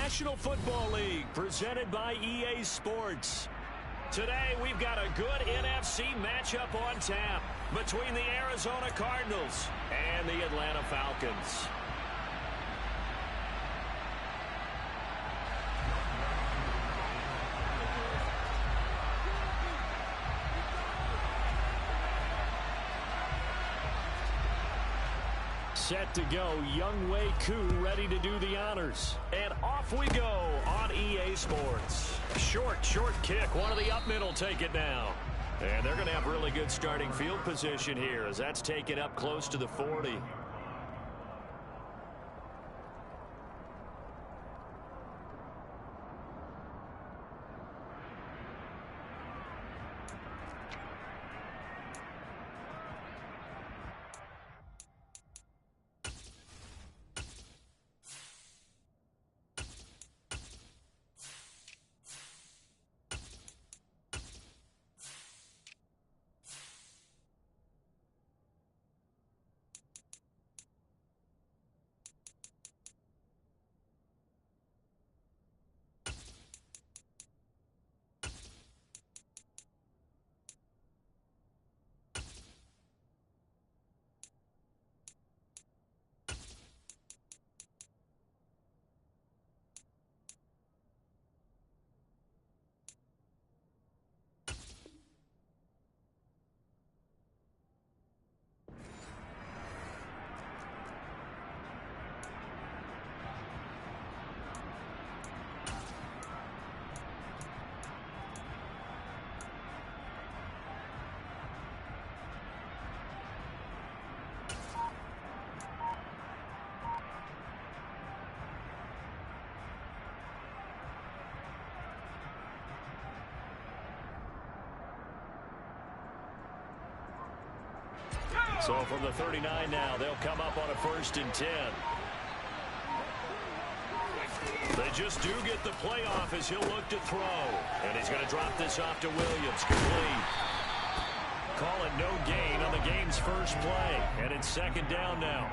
National Football League, presented by EA Sports. Today, we've got a good NFC matchup on tap between the Arizona Cardinals and the Atlanta Falcons. Set to go, Younghoe Koo ready to do the honors. And off we go on EA Sports. Short kick. One of the up middle take it now. And they're going to have really good starting field position here as that's taken up close to the 40. So from the 39 now, they'll come up on a 1st and 10. They just do get the playoff as he'll look to throw. And he's going to drop this off to Williams. Complete. Call it no gain on the game's first play. And it's 2nd down now.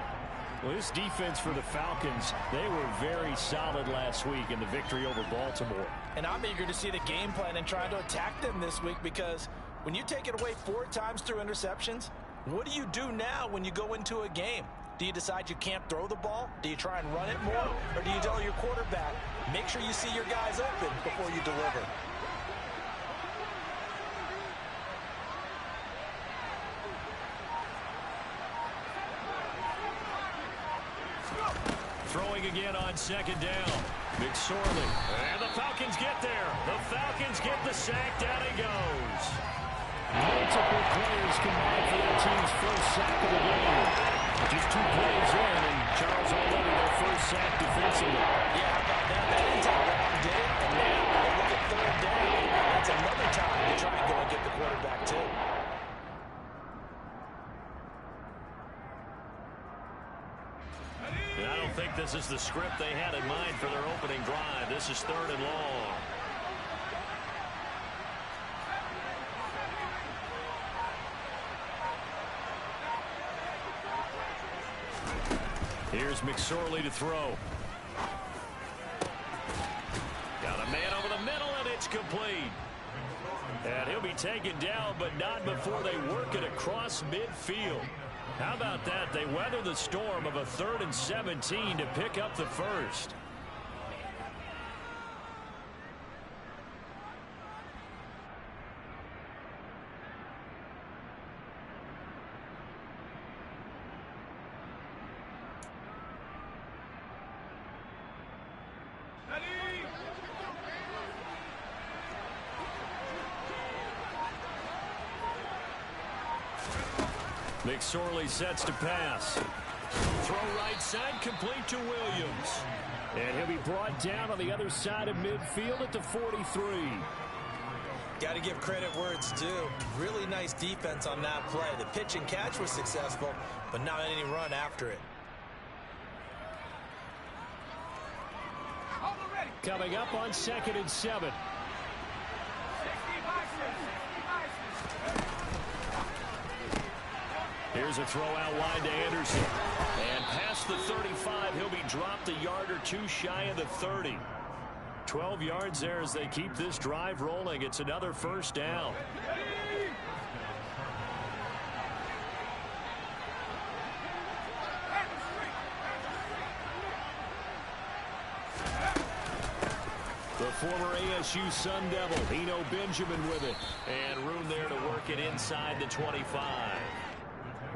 Well, this defense for the Falcons, they were very solid last week in the victory over Baltimore. And I'm eager to see the game plan and try to attack them this week, because when you take it away 4 times through interceptions, what do you do now when you go into a game? Do you decide you can't throw the ball? Do you try and run it more? Or do you tell your quarterback, make sure you see your guys open before you deliver? Throwing again on 2nd down. McSorley. And the Falcons get there. The Falcons get the sack. Down he goes. Multiple players combined for their team's first sack of the game. Just 2 plays in, and Charles already their first sack defensively. Yeah, how about that? That entire round did it, and now they look at 3rd down. That's another time to try and go and get the quarterback, too. And I don't think this is the script they had in mind for their opening drive. This is 3rd and long. Here's McSorley to throw. Got a man over the middle, and it's complete. And he'll be taken down, but not before they work it across midfield. How about that? They weather the storm of a 3rd and 17 to pick up the first. McSorley sets to pass. Throw right side, complete to Williams. And he'll be brought down on the other side of midfield at the 43. Got to give credit where it's due. Really nice defense on that play. The pitch and catch was successful, but not any run after it. Coming up on 2nd and 7. Here's a throw out wide to Anderson. And past the 35, he'll be dropped a yard or 2 shy of the 30. 12 yards there as they keep this drive rolling. It's another first down. The former ASU Sun Devil, Eno Benjamin with it. And room there to work it inside the 25.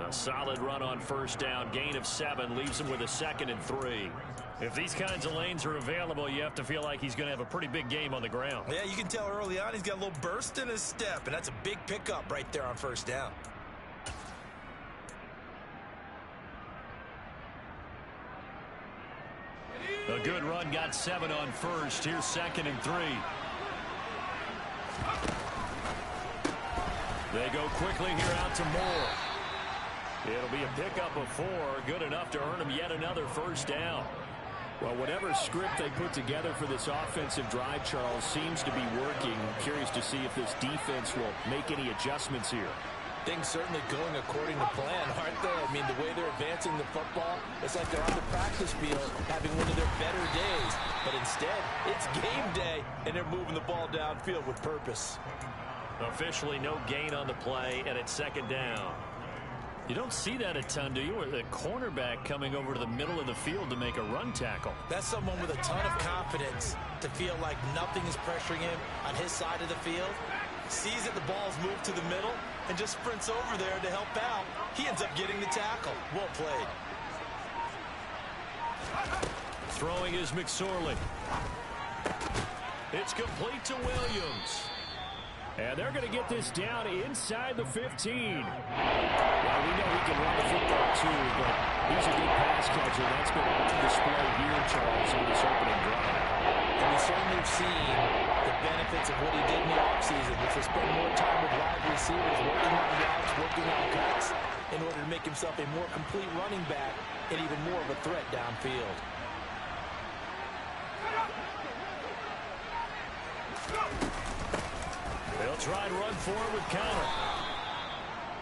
A solid run on first down. Gain of 7 leaves him with a 2nd and 3. If these kinds of lanes are available, you have to feel like he's going to have a pretty big game on the ground. Yeah, you can tell early on he's got a little burst in his step, and that's a big pickup right there on first down. A good run, got 7 on first. Here's 2nd and 3. They go quickly here out to Moore. It'll be a pickup of 4, good enough to earn him yet another first down. Well, whatever script they put together for this offensive drive, Charles, seems to be working. Curious to see if this defense will make any adjustments here. Things certainly going according to plan, aren't they? I mean, the way they're advancing the football, it's like they're on the practice field having one of their better days. But instead, it's game day, and they're moving the ball downfield with purpose. Officially no gain on the play, and it's 2nd down. You don't see that a ton, do you? Or the cornerback coming over to the middle of the field to make a run tackle. That's someone with a ton of confidence to feel like nothing is pressuring him on his side of the field. Sees that the ball's moved to the middle and just sprints over there to help out. He ends up getting the tackle. Well played. Throwing is McSorley. It's complete to Williams. And they're going to get this down inside the 15. Well, we know he can run the football too, but he's a good pass catcher. That's been on display here, Charles, in this opening drive. And we certainly have seen the benefits of what he did in the offseason, which was spend more time with wide receivers, working on routes, working on cuts, in order to make himself a more complete running back and even more of a threat downfield. They'll try and run forward with counter.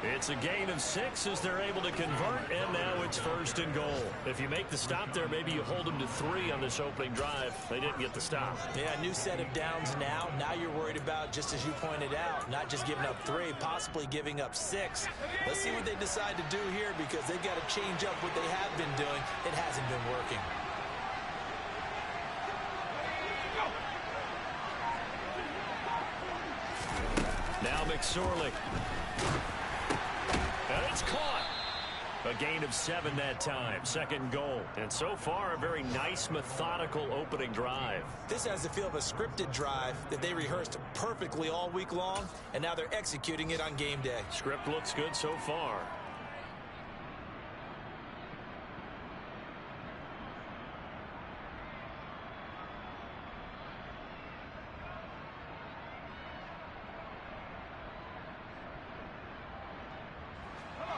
It's a gain of 6 as they're able to convert, and now it's 1st and goal. If you make the stop there, maybe you hold them to 3 on this opening drive. They didn't get the stop. Yeah, new set of downs now. Now you're worried about, just as you pointed out, not just giving up 3, possibly giving up 6. Let's see what they decide to do here, because they've got to change up what they have been doing. It hasn't been working. Now McSorley. And it's caught. A gain of 7 that time. 2nd goal. And so far, a very nice, methodical opening drive. This has the feel of a scripted drive that they rehearsed perfectly all week long, and now they're executing it on game day. Script looks good so far.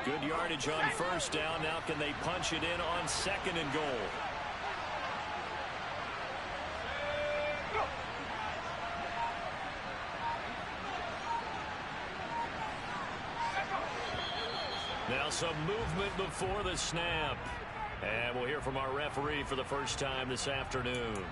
Good yardage on first down. Now can they punch it in on 2nd and goal? Now some movement before the snap. And we'll hear from our referee for the first time this afternoon.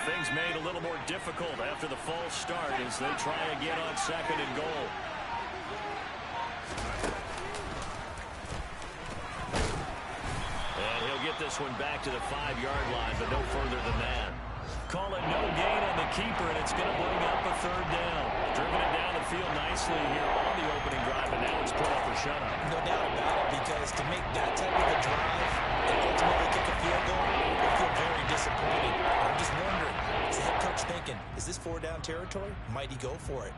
Things made a little more difficult after the false start as they try again on 2nd and goal. And he'll get this one back to the 5-yard line, but no further than that. Call it no gain on the keeper, and it's going to bring up a 3rd down. Driven it down the field nicely here on the opening drive, and now it's put up or shut up. No doubt about it, because to make that type of a drive and ultimately kick a field goal, I feel very disappointed. I'm just wondering, is the head coach thinking, is this 4-down territory? Might he go for it?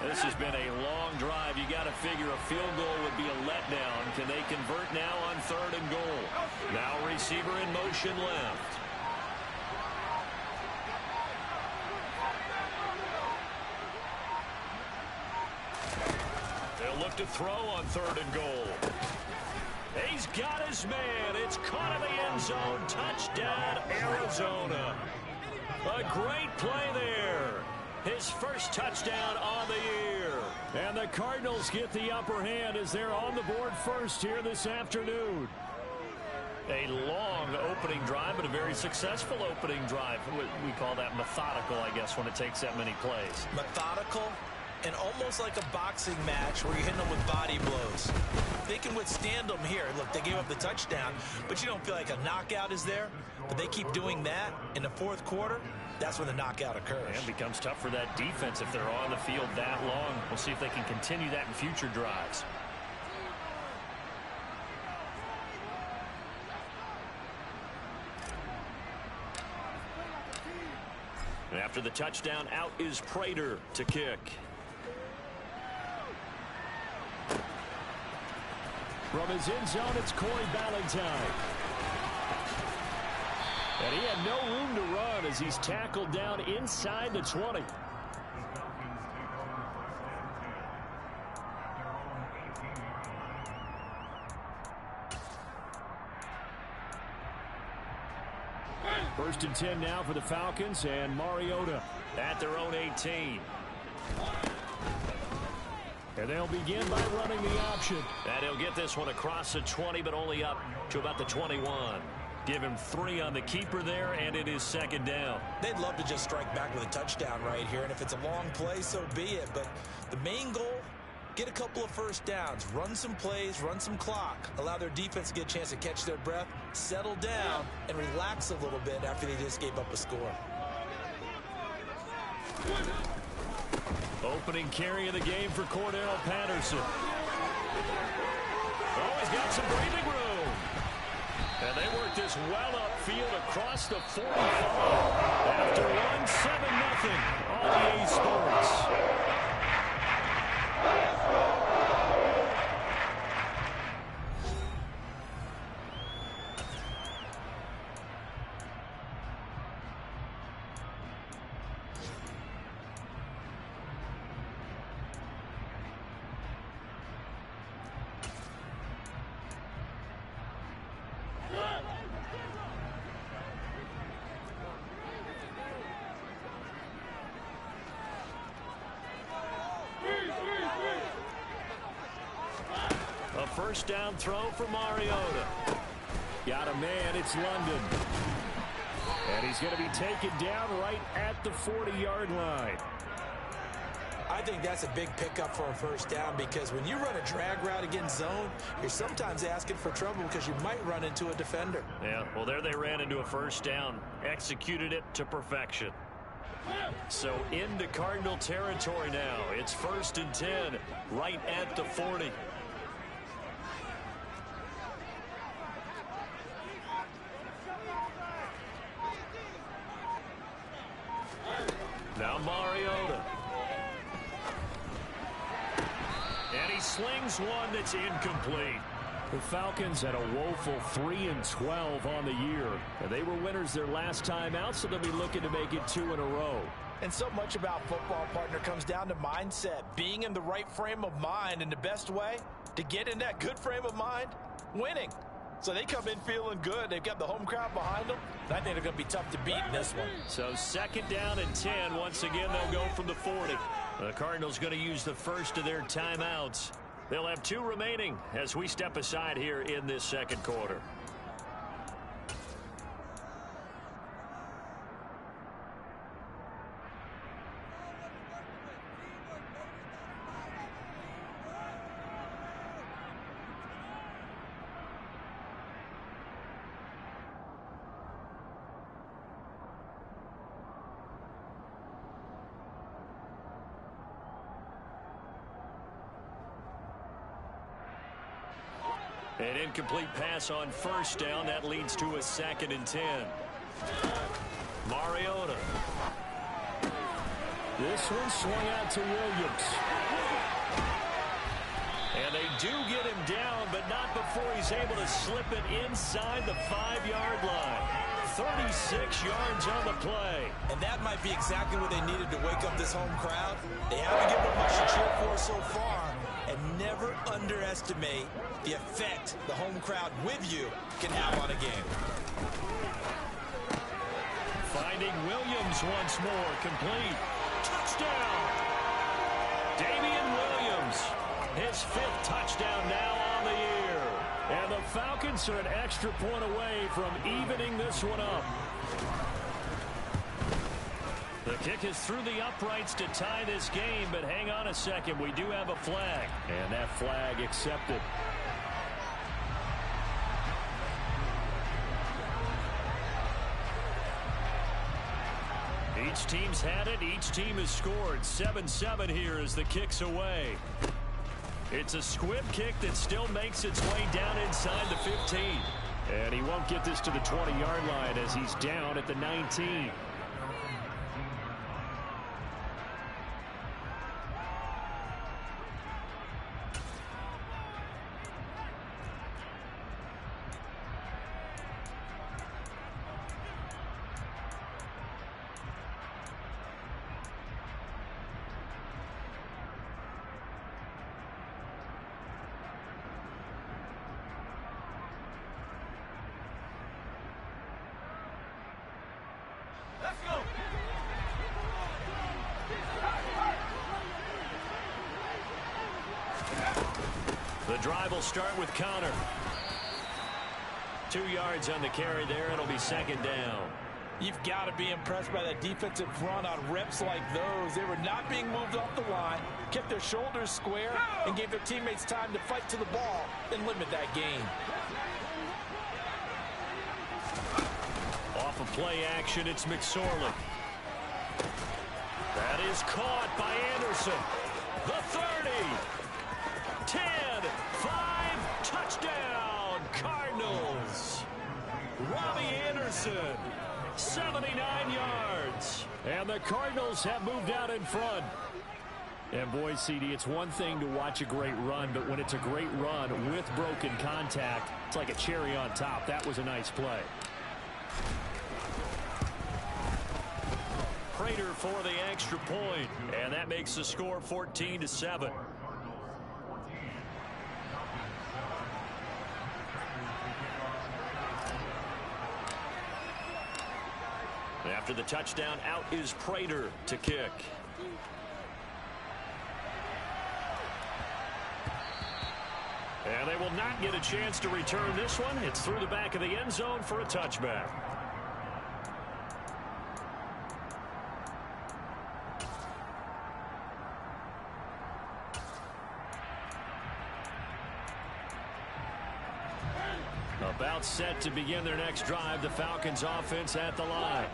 This has been a long drive. You got to figure a field goal would be a letdown. Can they convert now on 3rd and goal? Now receiver in motion left. They'll look to throw on 3rd and goal. He's got his man. It's caught in the end zone. Touchdown, Arizona. A great play there. His first touchdown on the year. And the Cardinals get the upper hand as they're on the board first here this afternoon. A long opening drive, but a very successful opening drive. We call that methodical, I guess, when it takes that many plays. Methodical and almost like a boxing match where you're hitting them with body blows. They can withstand them here. Look, they gave up the touchdown, but you don't feel like a knockout is there. But they keep doing that in the 4th quarter. That's when the knockout occurs. And it becomes tough for that defense if they're on the field that long. We'll see if they can continue that in future drives. And after the touchdown, out is Prater to kick. From his end zone, it's Corey Ballantyne. And he had no room to run as he's tackled down inside the 20. First and 10 now for the Falcons, and Mariota at their own 18. And they'll begin by running the option. And he'll get this one across the 20, but only up to about the 21. Give him 3 on the keeper there, and it is 2nd down. They'd love to just strike back with a touchdown right here, and if it's a long play, so be it. But the main goal, get a couple of first downs, run some plays, run some clock, allow their defense to get a chance to catch their breath, settle down, and relax a little bit after they just gave up a score. Opening carry of the game for Cordell Patterson. Oh, he's got some breathing room. And they work this well upfield across the 45. After 1-7-0 on EA Sports. First down throw for Mariota. Got a man, it's London. And he's going to be taken down right at the 40-yard line. I think that's a big pickup for a first down because when you run a drag route against zone, you're sometimes asking for trouble because you might run into a defender. Yeah, well, there they ran into a first down. Executed it to perfection. So into Cardinal territory now. It's 1st and 10 right at the 40. Now Mariota. And he slings one that's incomplete. The Falcons had a woeful 3-12 on the year. And they were winners their last time out, so they'll be looking to make it 2 in a row. And so much about football, partner, comes down to mindset. Being in the right frame of mind, and the best way to get in that good frame of mind, winning. So they come in feeling good. They've got the home crowd behind them. I think they're going to be tough to beat in this one. So 2nd down and 10. Once again, they'll go from the 40. The Cardinals going to use the first of their timeouts. They'll have 2 remaining as we step aside here in this 2nd quarter. An incomplete pass on first down. That leads to a 2nd and 10. Mariota. This one swung out to Williams. And they do get him down, but not before he's able to slip it inside the 5-yard line. 36 yards on the play. And that might be exactly what they needed to wake up this home crowd. They haven't given them much to cheer for so far. And never underestimate the effect the home crowd with you can have on a game. Finding Williams once more, complete. Touchdown! Damian Williams, his 5th touchdown now on the year. And the Falcons are an extra point away from evening this one up. The kick is through the uprights to tie this game, but hang on a second, we do have a flag. And that flag accepted. Each team's had it. Each team has scored. 7-7 here as the kick's away. It's a squib kick that still makes its way down inside the 15. And he won't get this to the 20-yard line as he's down at the 19. The drive will start with Connor. 2 yards on the carry there. It'll be 2nd down. You've got to be impressed by that defensive front on reps like those. They were not being moved off the line, kept their shoulders square, and gave their teammates time to fight to the ball and limit that gain. Off of play action, it's McSorley. That is caught by Anderson. The 30. 10, 5, touchdown, Cardinals. Robbie Anderson, 79 yards. And the Cardinals have moved out in front. And boy, CD, it's one thing to watch a great run, but when it's a great run with broken contact, it's like a cherry on top. That was a nice play. Prater for the extra point, and that makes the score 14-7. After the touchdown, out is Prater to kick. And they will not get a chance to return this one. It's through the back of the end zone for a touchback. About set to begin their next drive, the Falcons offense at the line.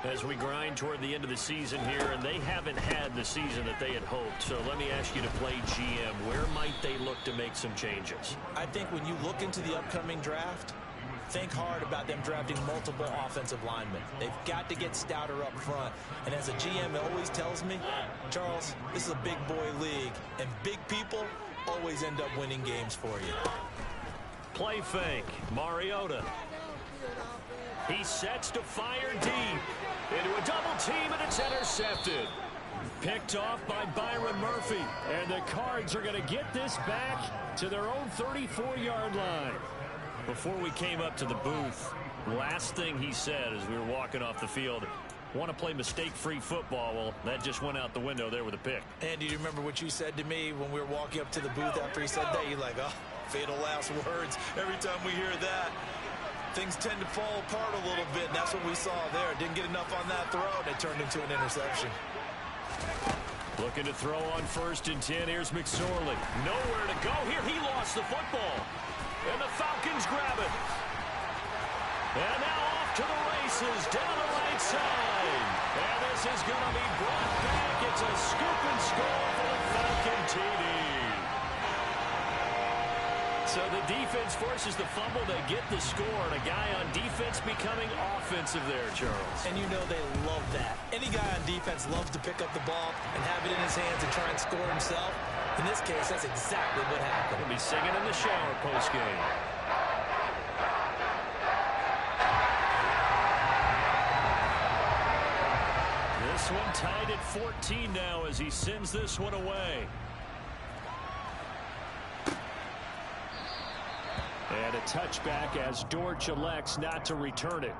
As we grind toward the end of the season here, and they haven't had the season that they had hoped. So let me ask you to play GM. Where might they look to make some changes? I think when you look into the upcoming draft, think hard about them drafting multiple offensive linemen. They've got to get stouter up front. And as a GM always tells me, Charles, this is a big boy league, and big people always end up winning games for you. Play fake. Mariota. He sets to fire deep. Into a double team, and it's intercepted. Picked off by Byron Murphy. And the Cards are going to get this back to their own 34-yard line. Before we came up to the booth, last thing he said as we were walking off the field, want to play mistake-free football. Well, that just went out the window there with a pick. And do you remember what you said to me when we were walking up to the booth after he said that? You're like, oh, fatal last words. Every time we hear that, things tend to fall apart a little bit. And that's what we saw there. Didn't get enough on that throw, and it turned into an interception. Looking to throw on 1st and 10. Here's McSorley. Nowhere to go here. He lost the football. And the Falcons grab it. And now off to the races down the right side. And this is going to be brought back. It's a scoop and score for the Falcon TD. So the defense forces the fumble. They get the score, and a guy on defense becoming offensive there, Charles. And you know they love that. Any guy on defense loves to pick up the ball and have it in his hands and try and score himself. In this case, that's exactly what happened. He'll be singing in the shower post-game. This one tied at 14 now as he sends this one away. And a touchback as Dortch elects not to return it.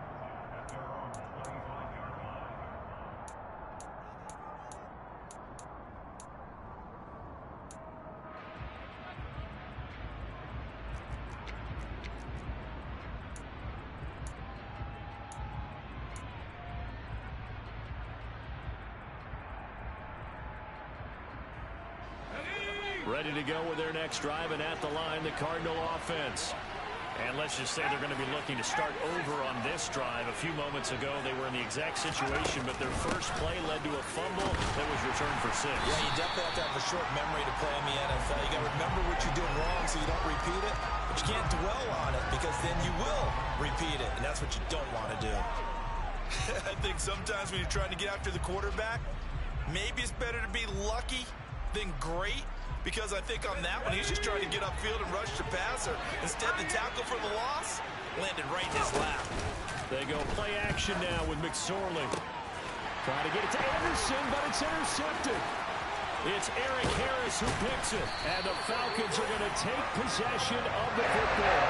Ready to go with their next drive, and at the line, the Cardinal offense. And let's just say they're going to be looking to start over on this drive. A few moments ago, they were in the exact situation, but their first play led to a fumble that was returned for 6. Yeah, you definitely have to have a short memory to play in the NFL. You got to remember what you did wrong so you don't repeat it, but you can't dwell on it because then you will repeat it, and that's what you don't want to do. I think sometimes when you're trying to get after the quarterback, maybe it's better to be lucky than great. Because I think on that one, he's just trying to get upfield and rush the passer. Instead, the tackle for the loss landed right in his lap. They go play action now with McSorley. Trying to get it to Anderson, but it's intercepted. It's Eric Harris who picks it. And the Falcons are going to take possession of the football.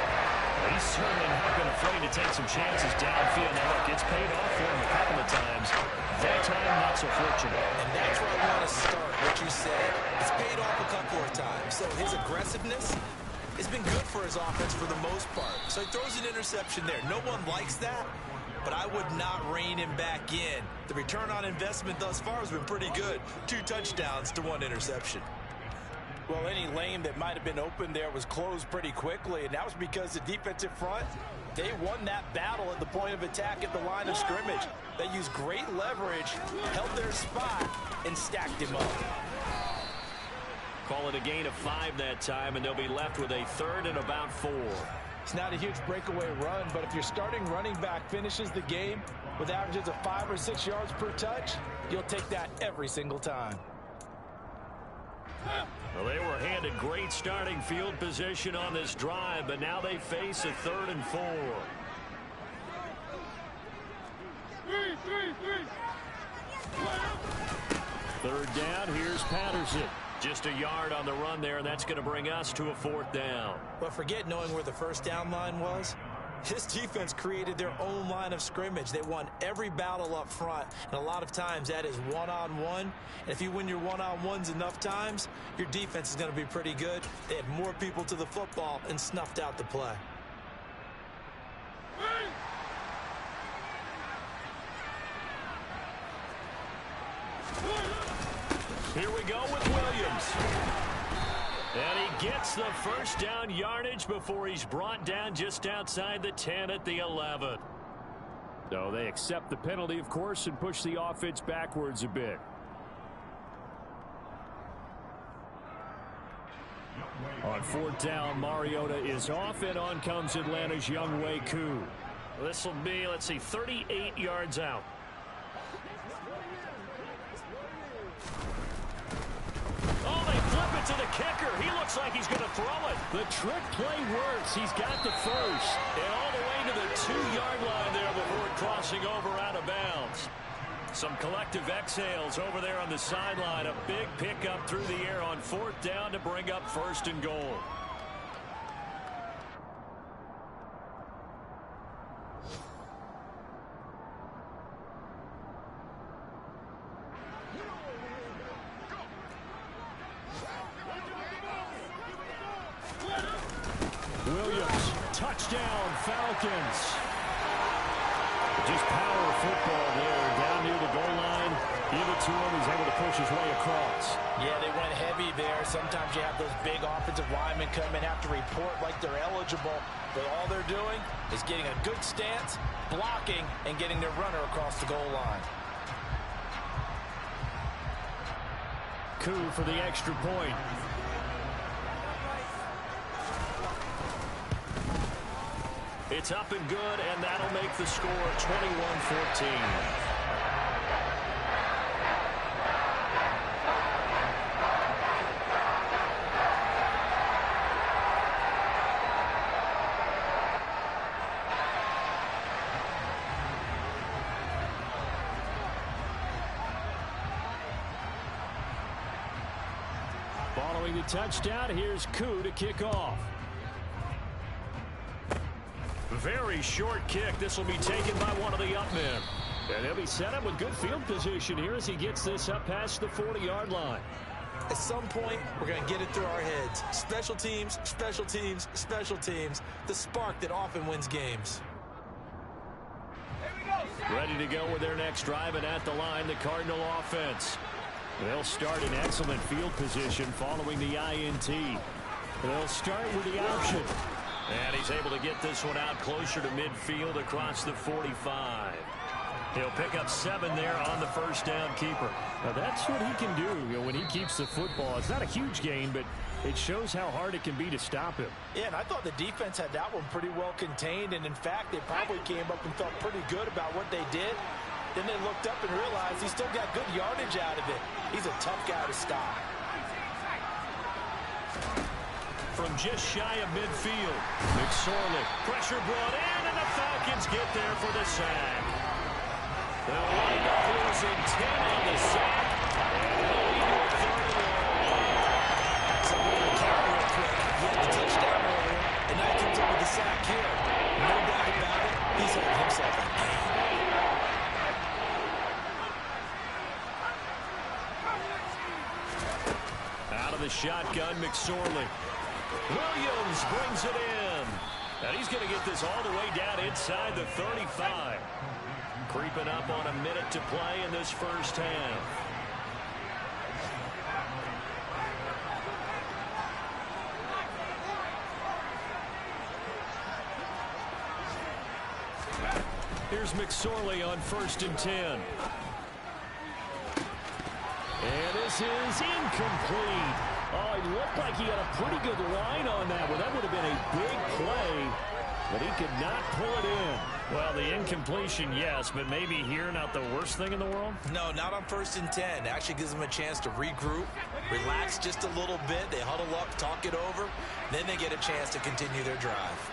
He's certainly not been afraid to take some chances downfield. Now, look, it's paid off for him a couple of times. That time, not so fortunate. And that's where I want to start, what you said. It's paid off a couple of times. So his aggressiveness has been good for his offense for the most part. So he throws an interception there. No one likes that, but I would not rein him back in. The return on investment thus far has been pretty good. 2 touchdowns to 1 interception. Well, any lane that might have been open there was closed pretty quickly, and that was because the defensive front, they won that battle at the point of attack at the line of scrimmage. They used great leverage, held their spot, and stacked him up. Call it a gain of 5 that time, and they'll be left with a 3rd and about 4. It's not a huge breakaway run, but if your starting running back finishes the game with averages of 5 or 6 yards per touch, you'll take that every single time. Well, they were handed great starting field position on this drive, but now they face a 3rd and 4. Third down, here's Patterson. Just a yard on the run there, and that's going to bring us to a 4th down. But forget knowing where the first down line was. This defense created their own line of scrimmage. They won every battle up front, and a lot of times that is one-on-one. And if you win your one-on-ones enough times, your defense is going to be pretty good. They had more people to the football and snuffed out the play. Here we go with Williams. And he gets the first down yardage before he's brought down just outside the 10 at the 11. So they accept the penalty, of course, and push the offense backwards a bit. On 4th down, Mariota is off, and on comes Atlanta's Younghoe Koo. This will be, let's see, 38 yards out. Oh, they flip it to the kicker. He looks like he's going to throw it. The trick play works. He's got the first. And all the way to the 2-yard line there before crossing over out of bounds. Some collective exhales over there on the sideline. A big pickup through the air on 4th down to bring up 1st and goal. Williams, touchdown, Falcons. Just power football there, down near the goal line. Give it to him, he's able to push his way across. Yeah, they went heavy there. Sometimes you have those big offensive linemen come and have to report like they're eligible, but all they're doing is getting a good stance, blocking, and getting their runner across the goal line. Koo for the extra point. It's up and good, and that'll make the score 21-14. Following the touchdown, here's Koo to kick off. Very short kick. This will be taken by one of the up men. And he'll be set up with good field position here as he gets this up past the 40-yard line. At some point, we're going to get it through our heads. Special teams, special teams, special teams. The spark that often wins games. Ready to go with their next drive, and at the line, the Cardinal offense. They'll start in excellent field position following the INT. They'll start with the option. And he's able to get this one out closer to midfield across the 45. He'll pick up 7 there on the first down keeper. Now that's what he can do, when he keeps the football. It's not a huge gain, but it shows how hard it can be to stop him. Yeah, and I thought the defense had that one pretty well contained. And, in fact, they probably came up and felt pretty good about what they did. Then they looked up and realized he still got good yardage out of it. He's a tough guy to stop. From just shy of midfield, McSorley. Pressure brought in, and the Falcons get there for the sack. They'll wind up losing 10 on the sack, and they'll lead to a 3rd and long. So we're going to count real quick. He had the touchdown earlier, and now he comes up with the sack here. No doubt about it, he's had himself a game. Out of the shotgun, McSorley. Williams brings it in. And he's going to get this all the way down inside the 35. Creeping up on a minute to play in this first half. Here's McSorley on 1st and 10. And this is incomplete. Oh, it looked like he had a pretty good line on that one. That would have been a big play, but he could not pull it in. Well, the incompletion, yes, but maybe here not the worst thing in the world? No, not on 1st and 10. Actually gives them a chance to regroup, relax just a little bit. They huddle up, talk it over. Then they get a chance to continue their drive.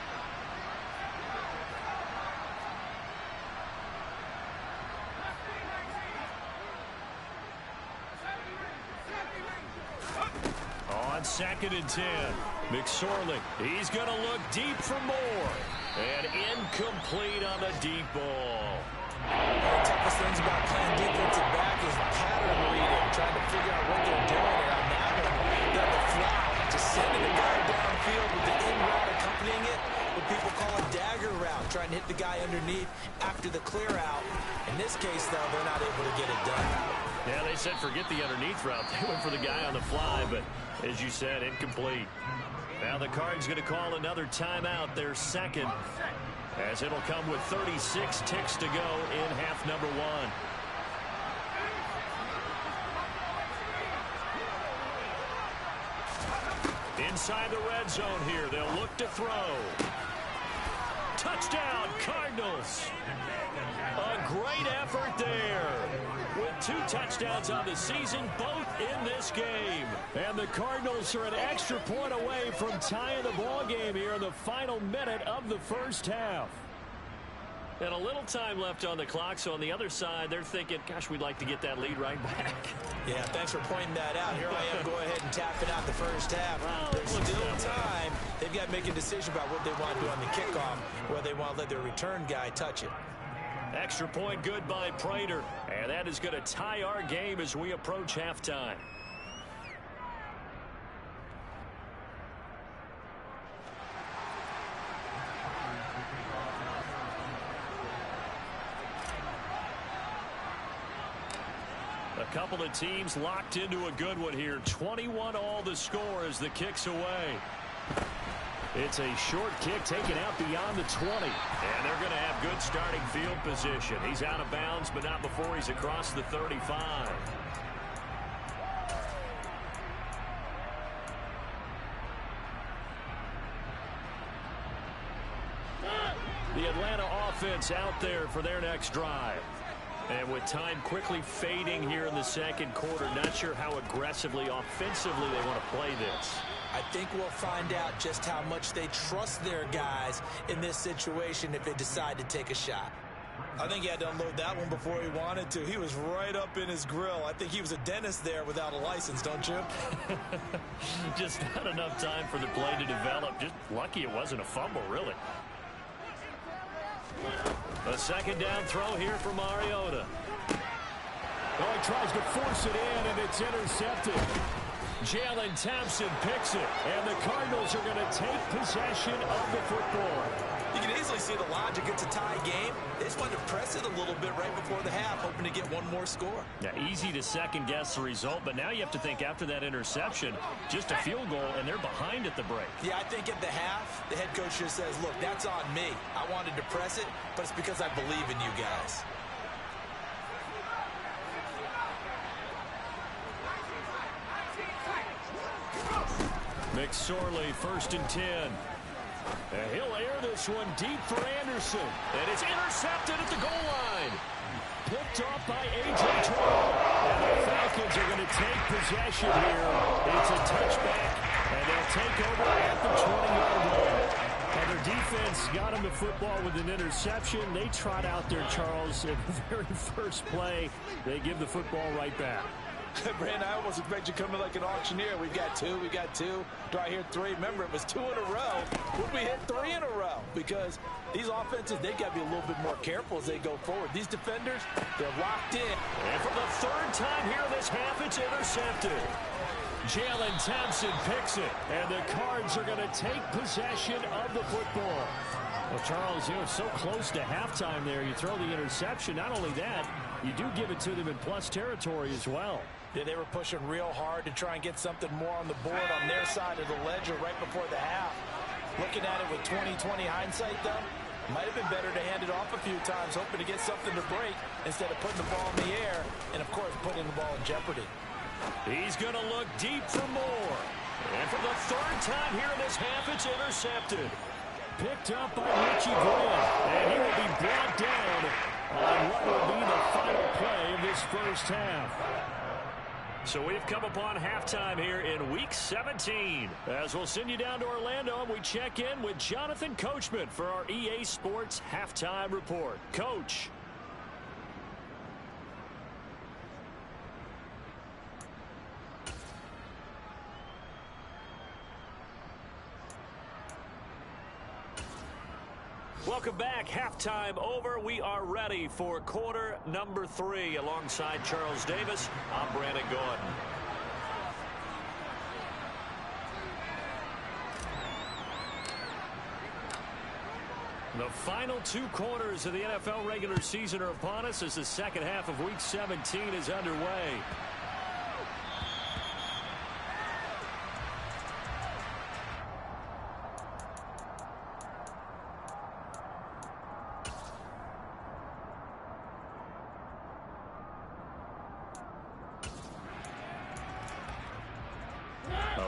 On 2nd and 10, McSorley. He's going to look deep for more. And incomplete on the deep ball. One of the toughest things about playing defensive back is pattern reading, trying to figure out what they're doing. And on that one, they're the fly, just sending a guy downfield with the in route accompanying it. What people call a dagger route, trying to hit the guy underneath after the clear out. In this case, though, they're not able to get it done. Yeah, they said forget the underneath route. They went for the guy on the fly, but as you said, incomplete. Now the Cards going to call another timeout, their second, as it'll come with 36 ticks to go in half number 1. Inside the red zone here, they'll look to throw. Touchdown, Cardinals. A great effort there. With 2 touchdowns on the season, both in this game. And the Cardinals are an extra point away from tying the ball game here in the final minute of the first half. And a little time left on the clock, so on the other side, they're thinking, gosh, we'd like to get that lead right back. Yeah, thanks for pointing that out. Here I am, go ahead and tapping out the first half. There's still time. They've got to make a decision about what they want to do on the kickoff, whether they want to let their return guy touch it. Extra point good by Prater. And that is going to tie our game as we approach halftime. A couple of teams locked into a good one here. 21 all the score as the kick's away. It's a short kick taken out beyond the 20. And they're going to have good starting field position. He's out of bounds, but not before he's across the 35. offense out there for their next drive. And with time quickly fading here in the second quarter, not sure how aggressively, offensively they want to play this. I think we'll find out just how much they trust their guys in this situation if they decide to take a shot. I think he had to unload that one before he wanted to. He was right up in his grill. I think he was a dentist there without a license, don't you? Just not enough time for the play to develop. Just lucky it wasn't a fumble, really. A second down throw here for Mariota. Oh, he tries to force it in, and it's intercepted. Jalen Thompson picks it, and the Cardinals are going to take possession of the football. You can easily see the logic. It's a tie game. They just wanted to press it a little bit right before the half, hoping to get one more score. Yeah, easy to second-guess the result, but now you have to think after that interception, just a field goal, and they're behind at the break. Yeah, I think at the half, the head coach just says, look, that's on me. I wanted to press it, but it's because I believe in you guys. McSorley, 1st and 10. And he'll air this one deep for Anderson. And it's intercepted at the goal line. Picked off by A.J. Terrell. And the Falcons are going to take possession here. It's a touchback, and they'll take over at the 20-yard line. And their defense got him the football with an interception. They trot out there, Charles, in the very first play. They give the football right back. Brandon, I almost expect you to come in like an auctioneer. We got two. Do I hear three? Remember, it was 2 in a row. Would we hit 3 in a row? Because these offenses, they got to be a little bit more careful as they go forward. These defenders, they're locked in. And for the third time here this half, it's intercepted. Jalen Thompson picks it, and the Cards are going to take possession of the football. Well, Charles, you know, so close to halftime there. You throw the interception. Not only that, you do give it to them in plus territory as well. Yeah, they were pushing real hard to try and get something more on the board on their side of the ledger right before the half. Looking at it with 20/20 hindsight, though, might have been better to hand it off a few times, hoping to get something to break instead of putting the ball in the air and, of course, putting the ball in jeopardy. He's going to look deep for more. And for the third time here in this half, it's intercepted. Picked up by Richie Graham, and he will be brought down on what will be the final play of this first half. So we've come upon halftime here in Week 17. As we'll send you down to Orlando, and we check in with Jonathan Coachman for our EA Sports Halftime Report. Coach. Welcome back. Halftime over. We are ready for quarter number 3. Alongside Charles Davis, I'm Brandon Gordon. The final 2 quarters of the NFL regular season are upon us as the second half of Week 17 is underway.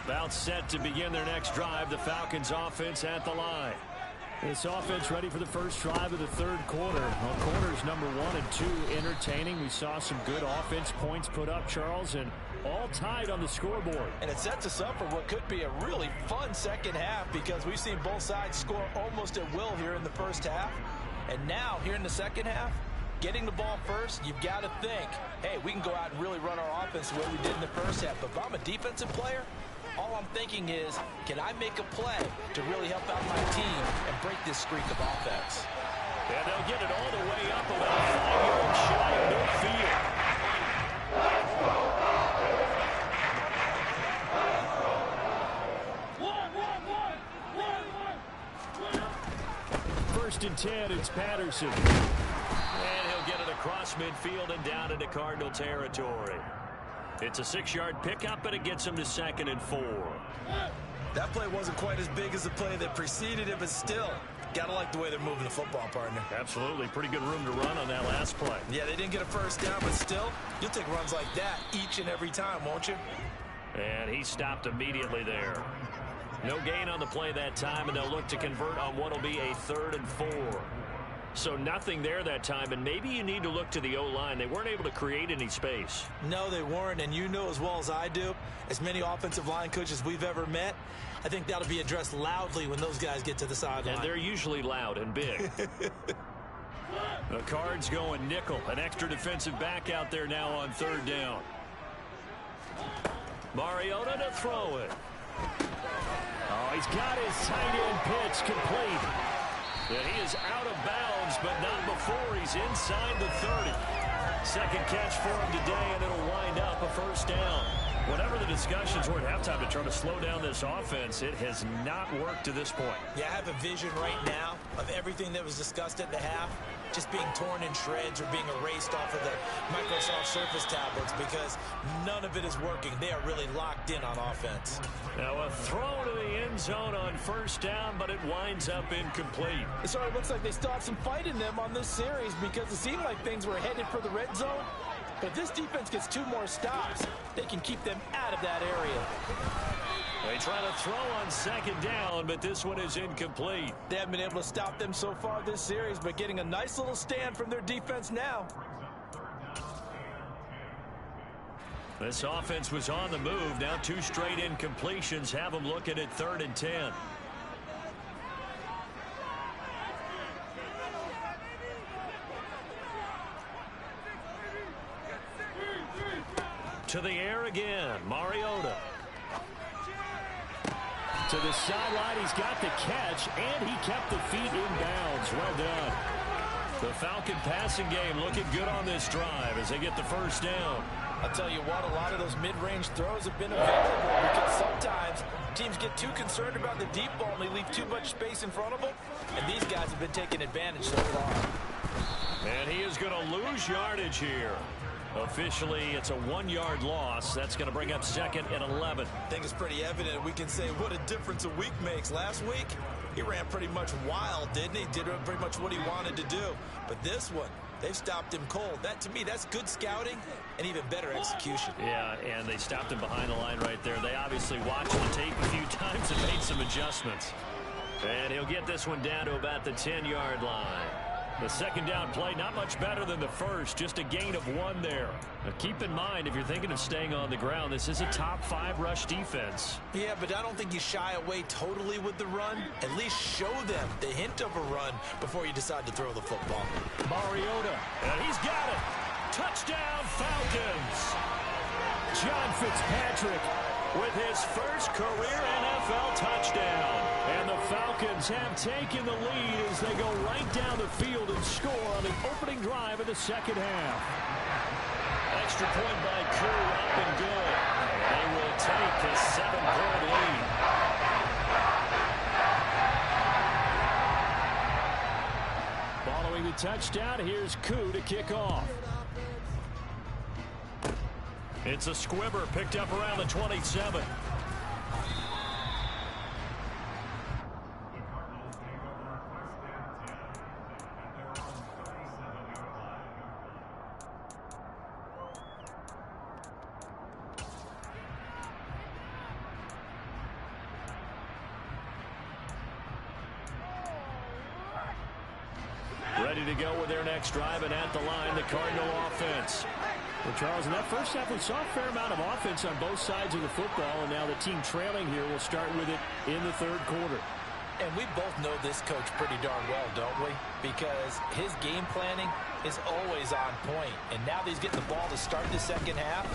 About set to begin their next drive, the Falcons offense at the line. This offense ready for the first drive of the third quarter. Well, quarters number 1 and 2 entertaining. We saw some good offense points put up, Charles, and all tied on the scoreboard. And it sets us up for what could be a really fun second half because we've seen both sides score almost at will here in the first half. And now, here in the second half, getting the ball first, you've got to think, hey, we can go out and really run our offense the way we did in the first half. But if I'm a defensive player, all I'm thinking is, can I make a play to really help out my team and break this streak of offense? And they'll get it all the way up about 5 yards shy of midfield. First and 10, it's Patterson. And he'll get it across midfield and down into Cardinal territory. It's a 6-yard pickup, but it gets him to 2nd and 4. That play wasn't quite as big as the play that preceded it, but still, gotta like the way they're moving the football, partner. Absolutely. Pretty good room to run on that last play. Yeah, they didn't get a first down, but still, you'll take runs like that each and every time, won't you? And he stopped immediately there. No gain on the play that time, and they'll look to convert on what will be a 3rd and 4. So nothing there that time, and maybe you need to look to the O-line. They weren't able to create any space. No, they weren't, and you know as well as I do, as many offensive line coaches we've ever met, I think that'll be addressed loudly when those guys get to the sideline. And they're usually loud and big. The Cards going nickel. An extra defensive back out there now on 3rd down. Mariota to throw it. Oh, he's got his tight end pitch complete. And he is out of bounds, but not before he's inside the 30. Second catch for him today, and it'll wind up a 1st down. Whatever the discussions were at halftime to try to slow down this offense, it has not worked to this point. Yeah, I have a vision right now of everything that was discussed at the half just being torn in shreds or being erased off of the Microsoft Surface tablets because none of it is working. They are really locked in on offense. Now a throw to the end zone on 1st down, but it winds up incomplete. So it looks like they still have some fight in them on this series because it seemed like things were headed for the red zone. But if this defense gets 2 more stops, they can keep them out of that area. They try to throw on 2nd down, but this one is incomplete. They haven't been able to stop them so far this series, but getting a nice little stand from their defense now. This offense was on the move. Now 2 straight incompletions have them looking at 3rd and 10. To the air again, Mariota. To the sideline, he's got the catch, and he kept the feet in bounds. Well done. The Falcon passing game looking good on this drive as they get the 1st down. I'll tell you what, a lot of those mid-range throws have been available because sometimes teams get too concerned about the deep ball and they leave too much space in front of them, and these guys have been taking advantage so far. And he is going to lose yardage here. Officially, it's a 1-yard loss. That's going to bring up 2nd and 11. I think it's pretty evident. We can say what a difference a week makes. Last week, he ran pretty much wild, didn't he? Did pretty much what he wanted to do. But this one, they've stopped him cold. That, to me, that's good scouting and even better execution. Yeah, and they stopped him behind the line right there. They obviously watched the tape a few times and made some adjustments. And he'll get this one down to about the 10-yard line. The 2nd down play, not much better than the first, just a gain of 1 there. Now keep in mind, if you're thinking of staying on the ground, this is a top 5 rush defense. Yeah, but I don't think you shy away totally with the run. At least show them the hint of a run before you decide to throw the football. Mariota. And he's got it. Touchdown, Falcons. John Fitzpatrick with his first career NFL touchdown. And the Falcons have taken the lead as they go right down the field and score on the opening drive of the 2nd half. Extra point by Koo, up and good. They will take a 7-point lead. Following the touchdown, here's Koo to kick off. It's a squibber picked up around the 27. Ready to go with their next drive, and at the line, the Cardinal offense. Well, Charles, in that first half, we saw a fair amount of offense on both sides of the football, and now the team trailing here will start with it in the 3rd quarter. And we both know this coach pretty darn well, don't we? Because his game planning is always on point. And now that he's getting the ball to start the 2nd half,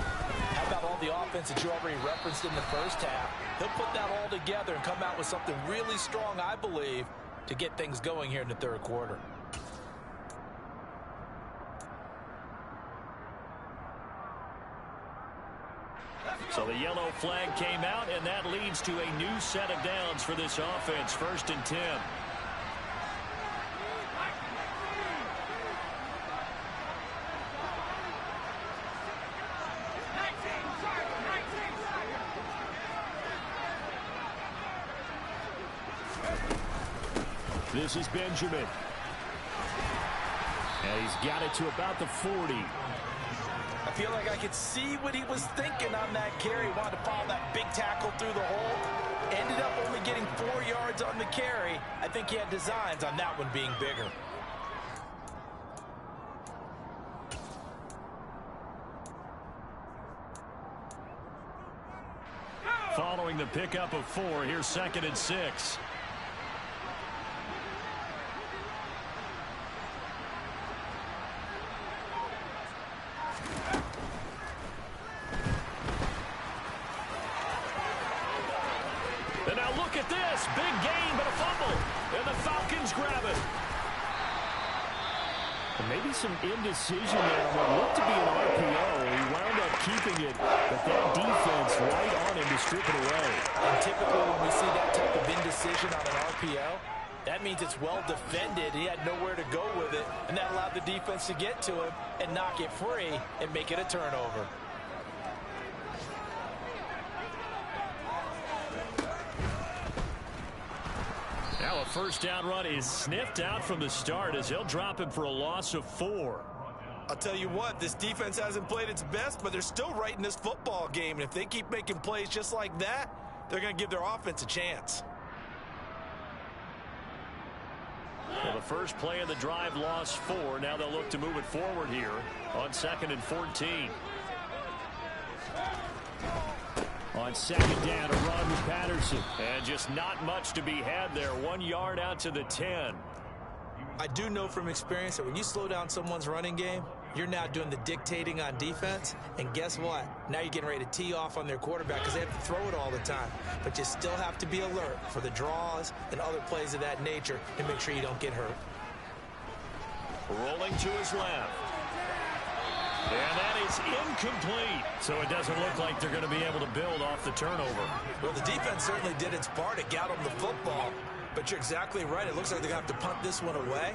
how about all the offense that you already referenced in the first half? He'll put that all together and come out with something really strong, I believe, to get things going here in the 3rd quarter. So the yellow flag came out, and that leads to a new set of downs for this offense. 1st and 10. This is Benjamin. And he's got it to about the 40. I feel like I could see what he was thinking on that carry. Wanted to follow that big tackle through the hole. Ended up only getting 4 yards on the carry. I think he had designs on that one being bigger. following the pickup of 4. Here's 2nd and 6. And now look at this. Big gain, but a fumble. And the Falcons grab it. And maybe some indecision there on what looked to be an RPO. He wound up keeping it, but that defense right on him to strip it away. And typically when we see that type of indecision on an RPO, that means it's well defended. He had nowhere to go with it, and that allowed the defense to get to him and knock it free and make it a turnover. Now a first down run is sniffed out from the start as he'll drop him for a loss of 4. I'll tell you what, this defense hasn't played its best, but they're still right in this football game. And if they keep making plays just like that, they're going to give their offense a chance. Well, the first play of the drive lost 4. Now they'll look to move it forward here on 2nd and 14. On 2nd down, a run with Patterson. And just not much to be had there. 1 yard out to the 10. I do know from experience that when you slow down someone's running game, you're now doing the dictating on defense. And guess what? Now you're getting ready to tee off on their quarterback because they have to throw it all the time. But you still have to be alert for the draws and other plays of that nature to make sure you don't get hurt. Rolling to his left. And that is incomplete. So it doesn't look like they're going to be able to build off the turnover. Well, the defense certainly did its part to get them the football. But you're exactly right. It looks like they're going to have to punt this one away.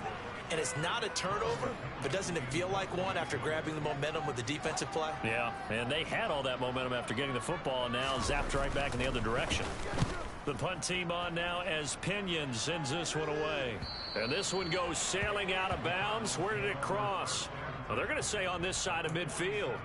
And it's not a turnover, but doesn't it feel like one after grabbing the momentum with the defensive play? Yeah, and they had all that momentum after getting the football, and now zapped right back in the other direction. The punt team on now as Pinion sends this one away. And this one goes sailing out of bounds. Where did it cross? Well, they're going to say on this side of midfield.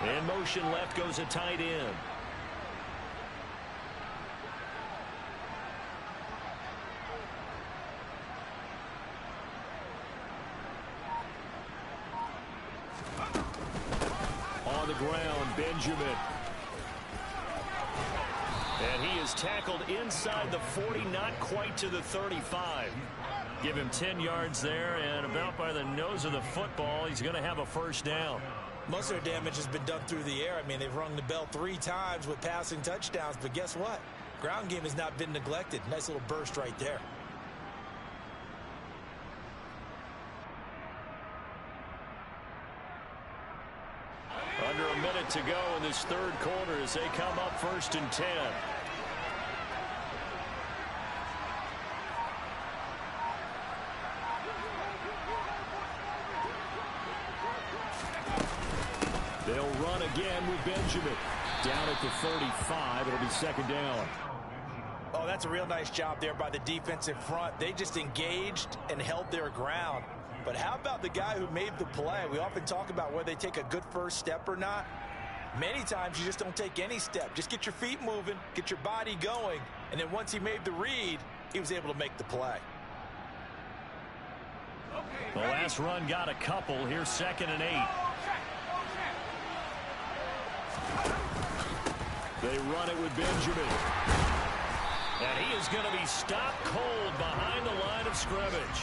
In motion left goes a tight end. On the ground, Benjamin. And he is tackled inside the 40, not quite to the 35. Give him 10 yards there, and about by the nose of the football, he's going to have a first down. Most of their damage has been done through the air. I mean, they've rung the bell 3 times with passing touchdowns, but guess what? Ground game has not been neglected. Nice little burst right there. Under a minute to go in this third quarter as they come up 1st and 10. They'll run again with Benjamin. Down at the 35, it'll be 2nd down. Oh, that's a real nice job there by the defensive front. They just engaged and held their ground. But how about the guy who made the play? We often talk about whether they take a good first step or not. Many times you just don't take any step. Just get your feet moving, get your body going, and then once he made the read, he was able to make the play. The last run got a couple. Here's 2nd and 8. They run it with Benjamin. And he is going to be stopped cold behind the line of scrimmage.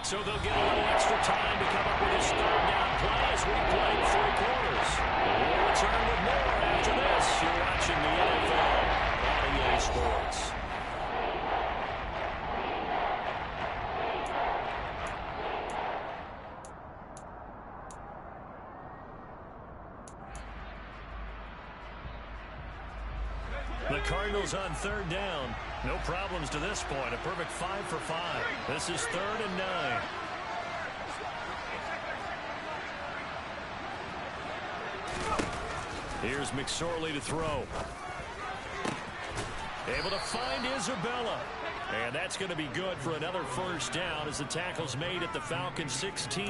So they'll get a little extra time to come up with his 3rd down play as we play 3 quarters. We'll return with more after this. You're watching the NFL on EA Sports. The Cardinals on 3rd down. No problems to this point. A perfect 5 for 5. This is 3rd and 9. Here's McSorley to throw. Able to find Isabella. And that's going to be good for another first down as the tackle's made at the Falcon 16.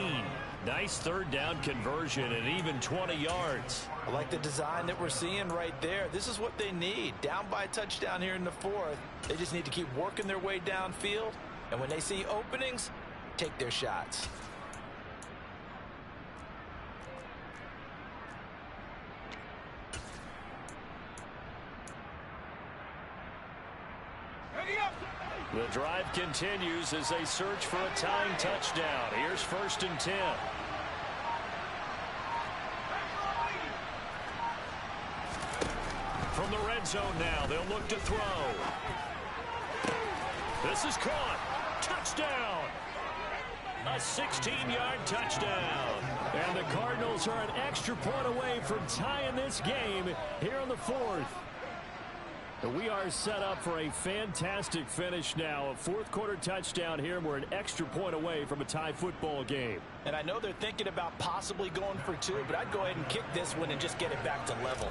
Nice third down conversion and even 20 yards. I like the design that we're seeing right there. This is what they need. Down by a touchdown here in the fourth. They just need to keep working their way downfield. And when they see openings, take their shots. The drive continues as they search for a tying touchdown. Here's 1st and 10. From the red zone now, they'll look to throw. This is caught. Touchdown. A 16-yard touchdown. And the Cardinals are an extra point away from tying this game here on the fourth. We are set up for a fantastic finish now. A fourth-quarter touchdown here, and we're an extra point away from a tie football game. And I know they're thinking about possibly going for two, but I'd go ahead and kick this one and just get it back to level.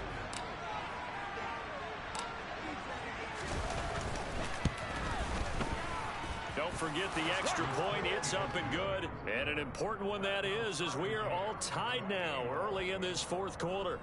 Don't forget the extra point. It's up and good. And an important one that is, as we are all tied now early in this fourth quarter.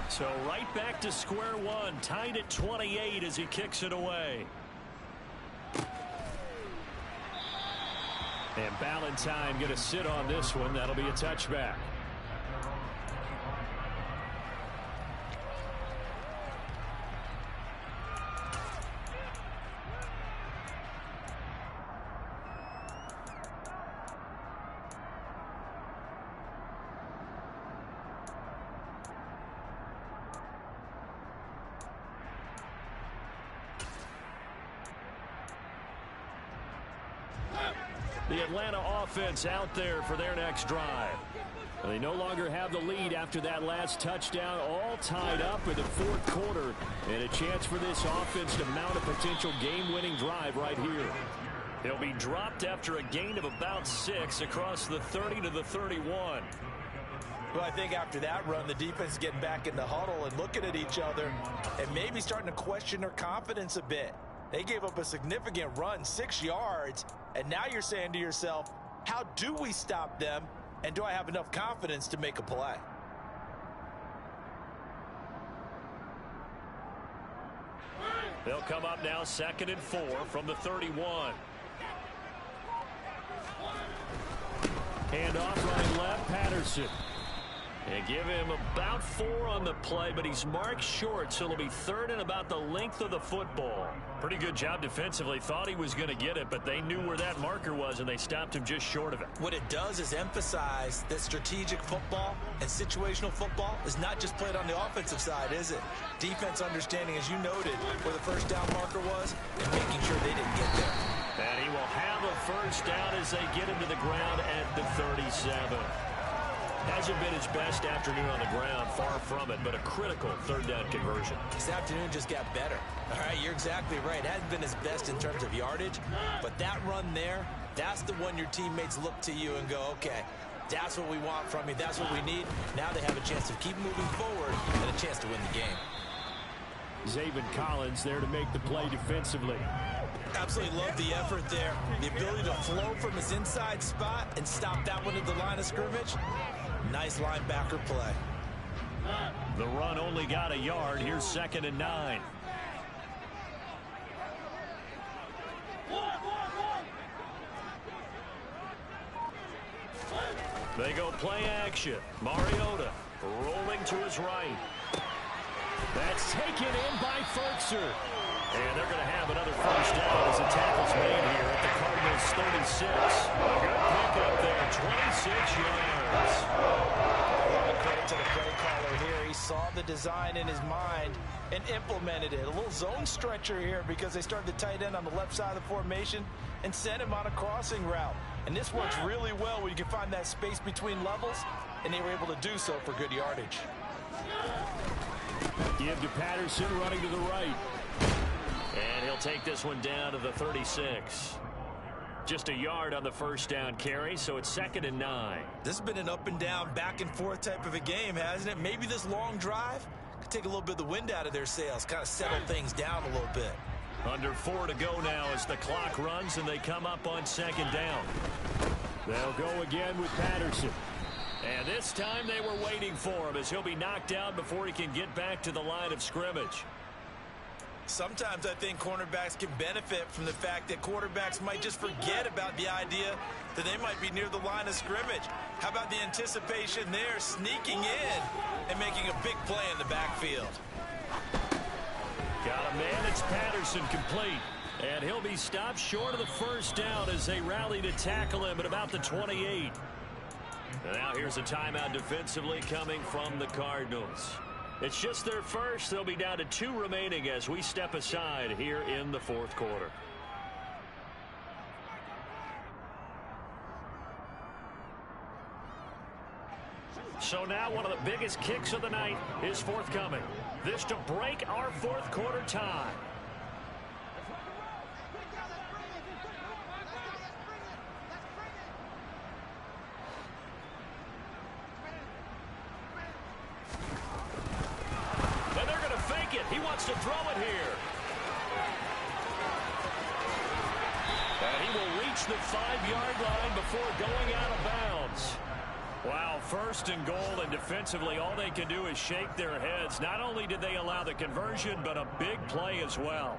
So right back to square one, tied at 28 as he kicks it away. And Ballantyne going to sit on this one. That'll be a touchback. The Atlanta offense out there for their next drive. They no longer have the lead after that last touchdown, all tied up in the fourth quarter, and a chance for this offense to mount a potential game-winning drive right here. He'll be dropped after a gain of about 6 across the 30 to the 31. Well, I think after that run, the defense is getting back in the huddle and looking at each other and maybe starting to question their confidence a bit. They gave up a significant run, 6 yards, and now you're saying to yourself, how do we stop them, and do I have enough confidence to make a play? They'll come up now 2nd and 4 from the 31. Hand off running left, Patterson. And give him about 4 on the play, but he's marked short, so it'll be 3rd and about the length of the football. Pretty good job defensively. Thought he was going to get it, but they knew where that marker was, and they stopped him just short of it. What it does is emphasize that strategic football and situational football is not just played on the offensive side, is it? Defense understanding, as you noted, where the first down marker was and making sure they didn't get there. And he will have a first down as they get him to the ground at the 37. Hasn't been his best afternoon on the ground, far from it, but a critical 3rd down conversion. This afternoon just got better. All right, you're exactly right. Hasn't been his best in terms of yardage, but that run there, that's the one your teammates look to you and go, okay, that's what we want from you. That's what we need. Now they have a chance to keep moving forward and a chance to win the game. Zaven Collins there to make the play defensively. Absolutely love the effort there. The ability to flow from his inside spot and stop that one at the line of scrimmage. Nice linebacker play. The run only got a yard. Here's 2nd and 9. They go play action. Mariota rolling to his right. That's taken in by Fertzer. And they're going to have another first down as the tackle's made here at the Cardinals 36. A good pickup there, 26 yards. Credit to the play caller here. He saw the design in his mind and implemented it. A little zone stretcher here because they started the tight end on the left side of the formation and sent him on a crossing route. And this works really well when you can find that space between levels, and they were able to do so for good yardage. Give to Patterson running to the right. And he'll take this one down to the 36. Just a yard on the first down carry, so it's 2nd and 9. This has been an up and down, back and forth type of a game, hasn't it? Maybe this long drive could take a little bit of the wind out of their sails, kind of settle things down a little bit. Under 4 to go now as the clock runs and they come up on 2nd down. They'll go again with Patterson. And this time they were waiting for him as he'll be knocked down before he can get back to the line of scrimmage. Sometimes I think cornerbacks can benefit from the fact that quarterbacks might just forget about the idea that they might be near the line of scrimmage. How about the anticipation there, sneaking in and making a big play in the backfield? Got a man, it's Patterson, complete. And he'll be stopped short of the first down as they rally to tackle him at about the 28. And now here's a timeout defensively coming from the Cardinals. It's just their first. They'll be down to 2 remaining as we step aside here in the 4th quarter. So now one of the biggest kicks of the night is forthcoming. This to break our 4th quarter tie. He wants to throw it here. And he will reach the 5-yard line before going out of bounds. Wow, 1st and goal, and defensively all they can do is shake their heads. Not only did they allow the conversion, but a big play as well.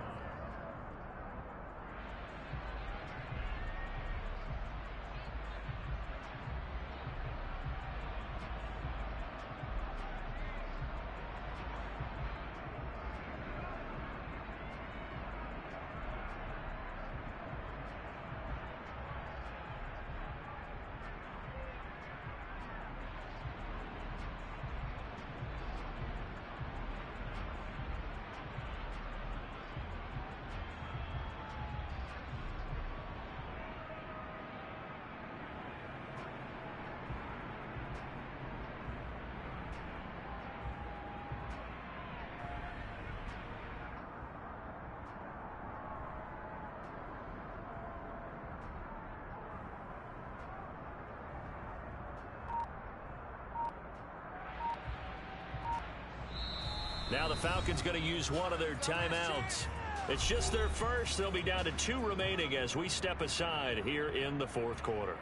Now the Falcons going to use one of their timeouts. It's just their first. They'll be down to 2 remaining as we step aside here in the 4th quarter.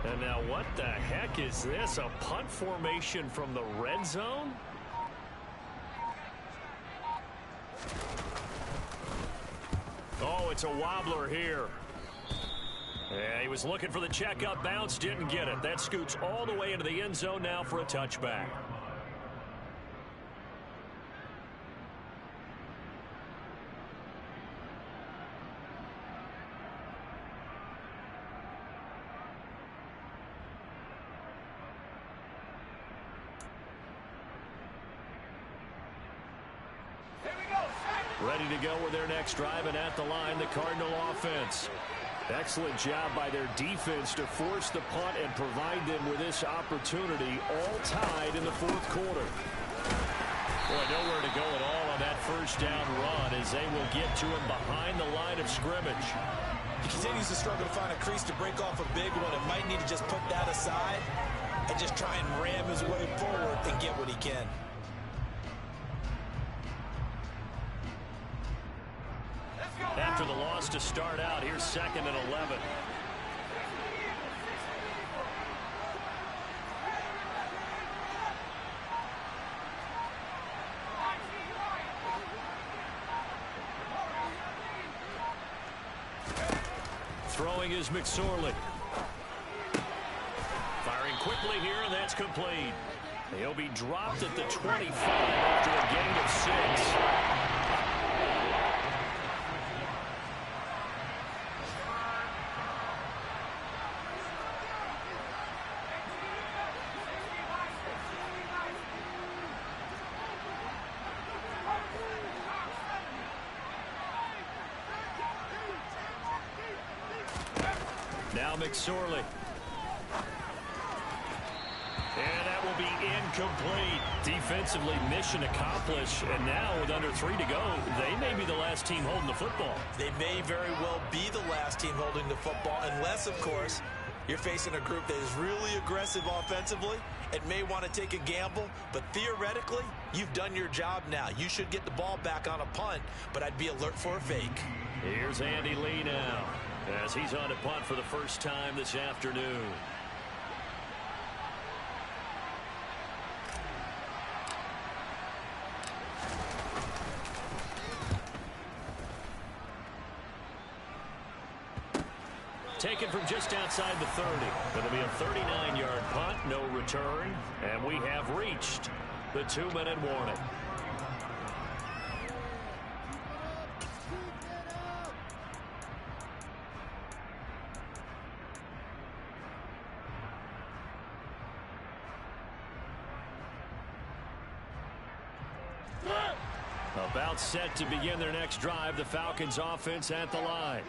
And now what the heck is this? A punt formation from the red zone? Oh, it's a wobbler here. Yeah, he was looking for the checkup bounce, didn't get it. That scoots all the way into the end zone now for a touchback. Ready to go with their next drive, and at the line, the Cardinal offense. Excellent job by their defense to force the punt and provide them with this opportunity, all tied in the 4th quarter. Boy, nowhere to go at all on that first down run as they will get to him behind the line of scrimmage. He continues to struggle to find a crease to break off a big one and might need to just put that aside and just try and ram his way forward and get what he can. After the loss to start out, here's 2nd and 11. Throwing is McSorley. Firing quickly here, and that's complete. He'll be dropped at the 25 after a gain of 6. Now McSorley. And that will be incomplete. Defensively, mission accomplished. And now with under 3 to go, they may be the last team holding the football. They may very well be the last team holding the football, unless, of course, you're facing a group that is really aggressive offensively and may want to take a gamble. But theoretically, you've done your job now. You should get the ball back on a punt, but I'd be alert for a fake. Here's Andy Lee now, as he's on a punt for the first time this afternoon. Taken from just outside the 30. It'll be a 39-yard punt, no return, and we have reached the 2-minute warning. About set to begin their next drive, the Falcons offense at the line.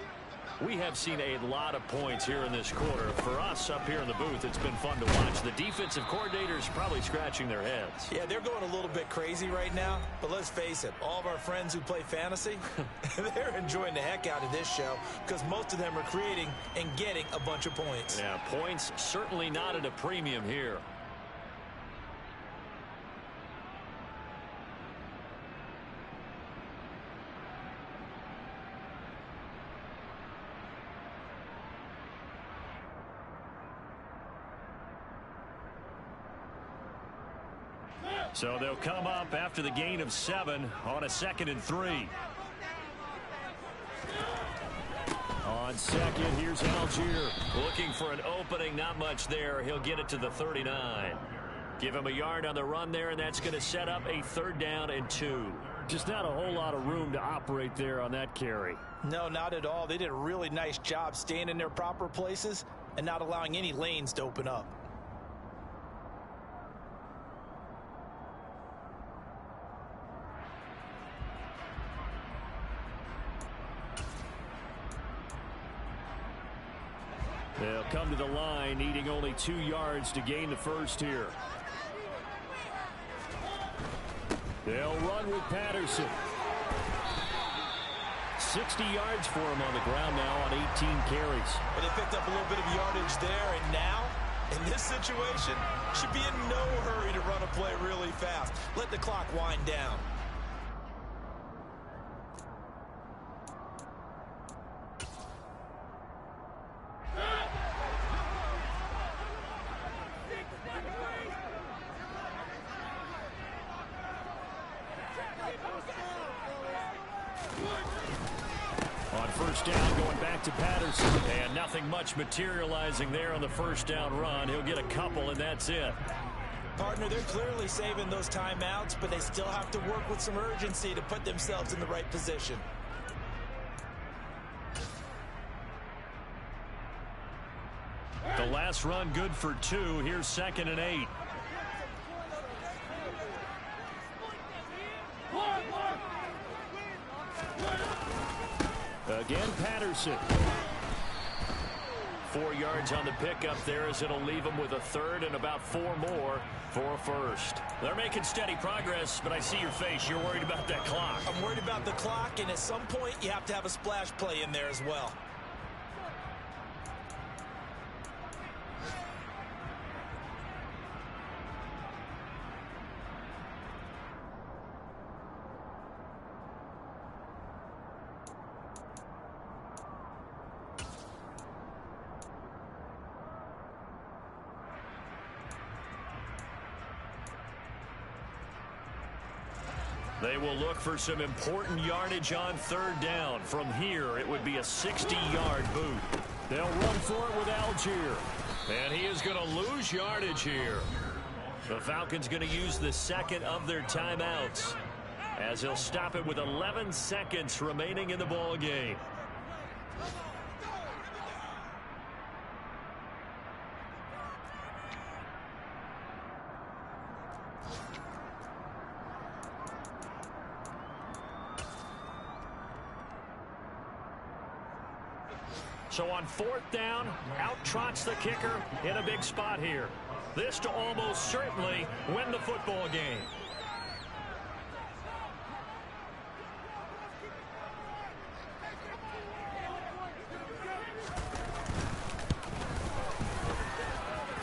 We have seen a lot of points here in this quarter. For us up here in the booth, it's been fun to watch. The defensive coordinators probably scratching their heads. Yeah, they're going a little bit crazy right now. But let's face it, all of our friends who play fantasy, they're enjoying the heck out of this show because most of them are creating and getting a bunch of points. Yeah, points certainly not at a premium here. So they'll come up after the gain of 7 on a 2nd and 3. On second, here's Algier. Looking for an opening, not much there. He'll get it to the 39. Give him a yard on the run there, and that's going to set up a 3rd down and 2. Just not a whole lot of room to operate there on that carry. No, not at all. They did a really nice job staying in their proper places and not allowing any lanes to open up. They'll come to the line, needing only 2 yards to gain the first here. They'll run with Patterson. 60 yards for him on the ground now on 18 carries. But they picked up a little bit of yardage there, and now, in this situation, should be in no hurry to run a play really fast. Let the clock wind down. On first down, going back to Patterson. And nothing much materializing there on the first down run. He'll get a couple, and that's it. Partner, they're clearly saving those timeouts, but they still have to work with some urgency to put themselves in the right position. The last run good for 2. Here's 2nd and 8. Again, Patterson. 4 yards on the pickup there, as it'll leave them with a 3rd and about 4 more for a 1st. They're making steady progress, but I see your face. You're worried about that clock. I'm worried about the clock, and at some point, you have to have a splash play in there as well. They will look for some important yardage on 3rd down. From here, it would be a 60-yard boot. They'll run for it with Algier. And he is going to lose yardage here. The Falcons going to use the second of their timeouts, as he'll stop it with 11 seconds remaining in the ball game. So on fourth down, out trots the kicker in a big spot here. This to almost certainly win the football game.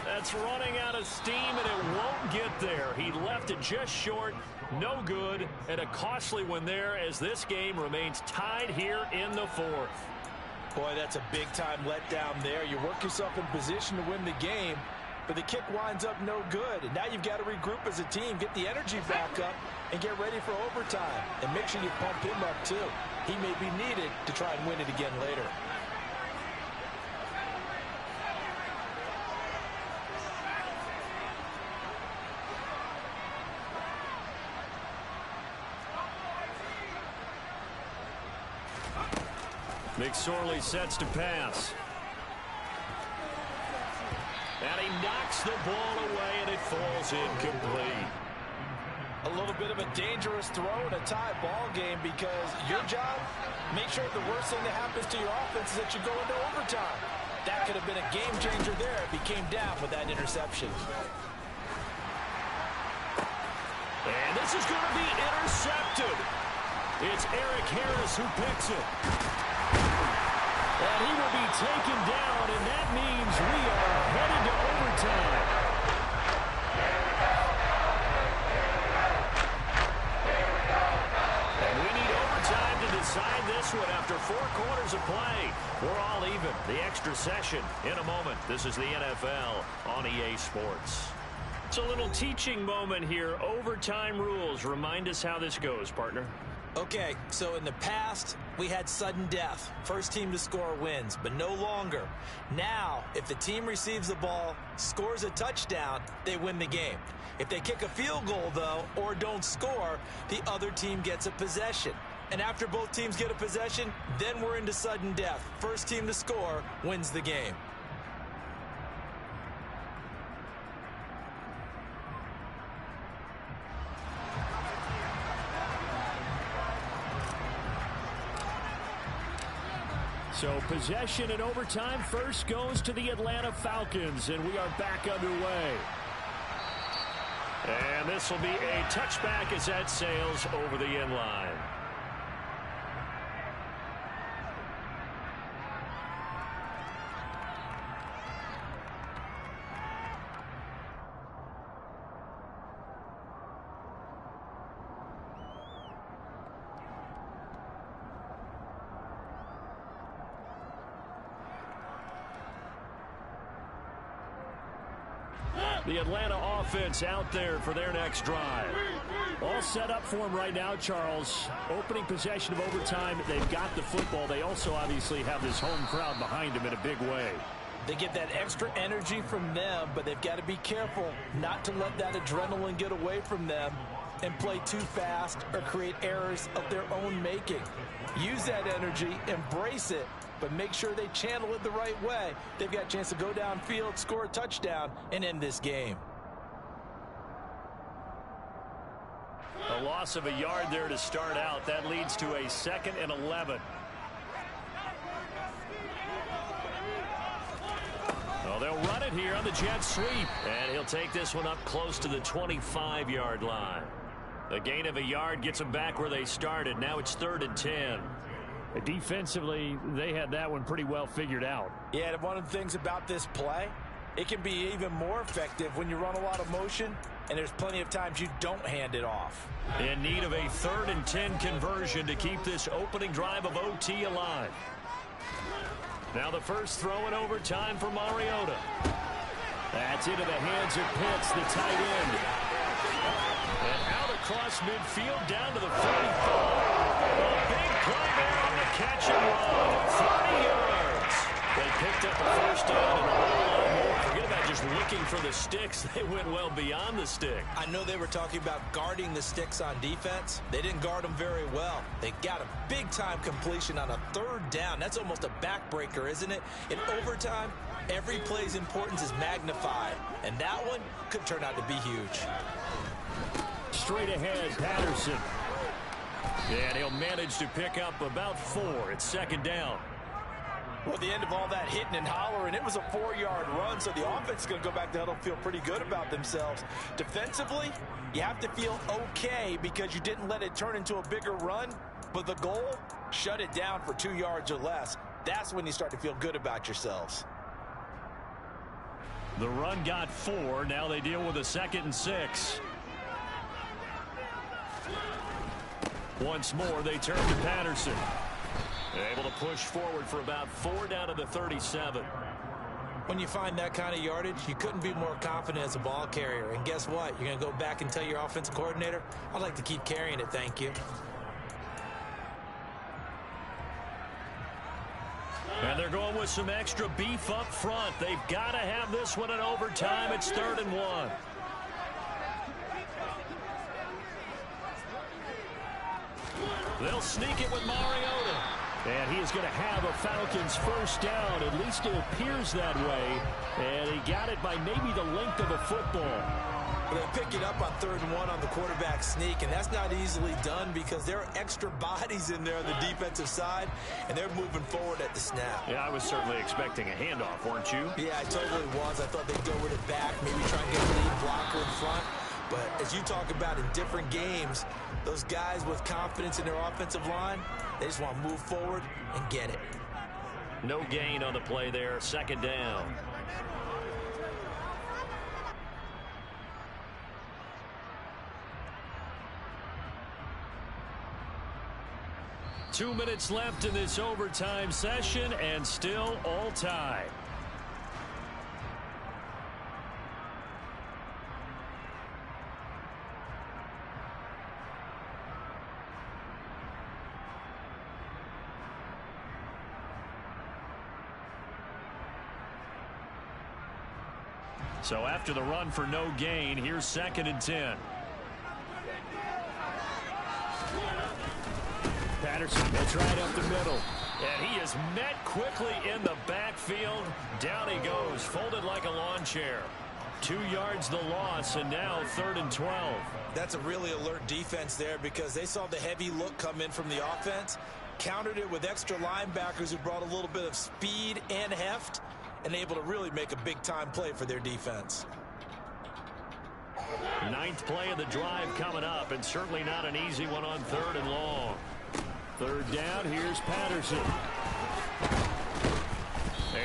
That's running out of steam, and it won't get there. He left it just short. No good, and a costly one there as this game remains tied here in the fourth. Boy, that's a big-time letdown there. You work yourself in position to win the game, but the kick winds up no good. And now you've got to regroup as a team, get the energy back up, and get ready for overtime. And make sure you pump him up, too. He may be needed to try and win it again later. McSorley sets to pass. And he knocks the ball away, and it falls incomplete. A little bit of a dangerous throw in a tie ball game, because your job, make sure the worst thing that happens to your offense is that you go into overtime. That could have been a game changer there if he came down with that interception. And this is going to be intercepted. It's Eric Harris who picks it. And he will be taken down, and that means we are headed to overtime. And we need overtime to decide this one after 4 quarters of play. We're all even. The extra session in a moment. This is the NFL on EA Sports. It's a little teaching moment here. Overtime rules. Remind us how this goes, partner. Okay, so in the past, we had sudden death. First team to score wins, but no longer. Now, if the team receives the ball, scores a touchdown, they win the game. If they kick a field goal, though, or don't score, the other team gets a possession. And after both teams get a possession, then we're into sudden death. First team to score wins the game. So possession in overtime first goes to the Atlanta Falcons, and we are back underway. And this will be a touchback as that sails over the end line. The Atlanta offense out there for their next drive. All set up for them right now, Charles. Opening possession of overtime. They've got the football. They also obviously have this home crowd behind them in a big way. They get that extra energy from them, but they've got to be careful not to let that adrenaline get away from them and play too fast or create errors of their own making. Use that energy, embrace it, but make sure they channel it the right way. They've got a chance to go downfield, score a touchdown, and end this game. A loss of a yard there to start out. That leads to a 2nd and 11. Well, they'll run it here on the jet sweep. And he'll take this one up close to the 25-yard line. The gain of a yard gets them back where they started. Now it's 3rd and 10. Defensively, they had that one pretty well figured out. Yeah, and one of the things about this play, it can be even more effective when you run a lot of motion, and there's plenty of times you don't hand it off. In need of a 3rd and 10 conversion to keep this opening drive of OT alive. Now the first throw in overtime for Mariota. That's into the hands of Pitts, the tight end. And out across midfield down to the 45. A big play there on the catch and run. 30 yards. They picked up a first down and a whole lot more. Forget about just looking for the sticks. They went well beyond the stick. I know they were talking about guarding the sticks on defense. They didn't guard them very well. They got a big-time completion on a third down. That's almost a backbreaker, isn't it? In overtime, every play's importance is magnified, and that one could turn out to be huge. Straight ahead, Patterson. And he'll manage to pick up about 4. It's second down. Well, at the end of all that hitting and hollering, it was a 4-yard run, so the offense is going to go back to huddle and feel pretty good about themselves. Defensively, you have to feel okay because you didn't let it turn into a bigger run, but the goal, shut it down for 2 yards or less. That's when you start to feel good about yourselves. The run got 4. Now they deal with a 2nd and 6. Once more, they turn to Patterson. Able to push forward for about 4 down to the 37. When you find that kind of yardage, you couldn't be more confident as a ball carrier. And guess what? You're going to go back and tell your offensive coordinator, I'd like to keep carrying it, thank you. And they're going with some extra beef up front. They've got to have this one in overtime. It's 3rd and 1. They'll sneak it with Mariota. And he is going to have a Falcons first down. At least it appears that way. And he got it by maybe the length of a football. But they pick it up on 3rd and 1 on the quarterback sneak, and that's not easily done because there are extra bodies in there on the defensive side, and they're moving forward at the snap. Yeah, I was certainly expecting a handoff, weren't you? Yeah, I totally was. I thought they'd go with it back, maybe try and get a lead blocker in front. But as you talk about in different games, those guys with confidence in their offensive line, they just want to move forward and get it. No gain on the play there. 2nd down. Two minutes left in this overtime session, and still all tied. So after the run for no gain, here's 2nd and 10. Patterson, that's right up the middle. And he is met quickly in the backfield. Down he goes, folded like a lawn chair. 2 yards the loss, and now 3rd and 12. That's a really alert defense there because they saw the heavy look come in from the offense, countered it with extra linebackers who brought a little bit of speed and heft, and able to really make a big-time play for their defense. 9th play of the drive coming up, and certainly not an easy one on 3rd and long. 3rd down, here's Patterson.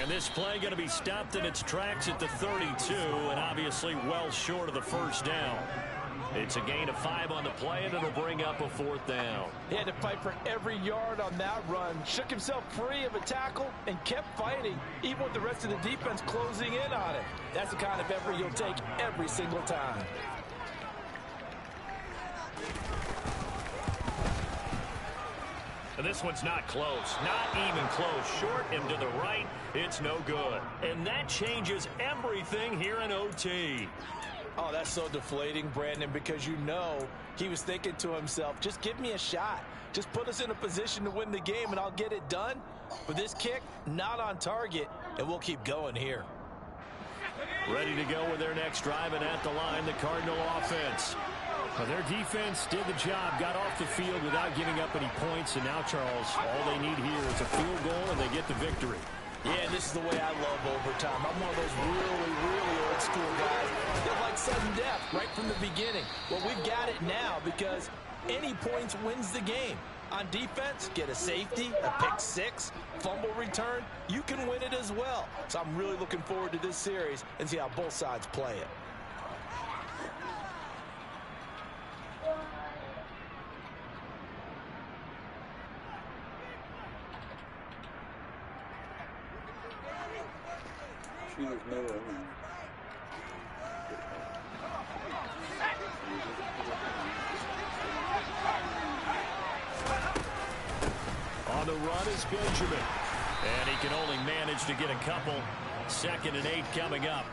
And this play going to be stopped in its tracks at the 32, and obviously well short of the first down. It's a gain of 5 on the play, and it'll bring up a 4th down. He had to fight for every yard on that run, shook himself free of a tackle, and kept fighting, even with the rest of the defense closing in on it. That's the kind of effort you'll take every single time. And this one's not close, not even close. Short and to the right, it's no good. And that changes everything here in OT. Oh, that's so deflating, Brandon, because you know he was thinking to himself, just give me a shot. Just put us in a position to win the game, and I'll get it done. But this kick, not on target, and we'll keep going here. Ready to go with their next drive, and at the line, the Cardinal offense. Well, their defense did the job, got off the field without giving up any points, and now, Charles, all they need here is a field goal, and they get the victory. Yeah, and this is the way I love overtime. I'm one of those really, really old school guys that like sudden death right from the beginning. Well, we've got it now because any points wins the game. On defense, get a safety, a pick six, fumble return, you can win it as well. So I'm really looking forward to this series and see how both sides play it. On the run is Benjamin. And he can only manage to get a couple. 2nd and 8 coming up.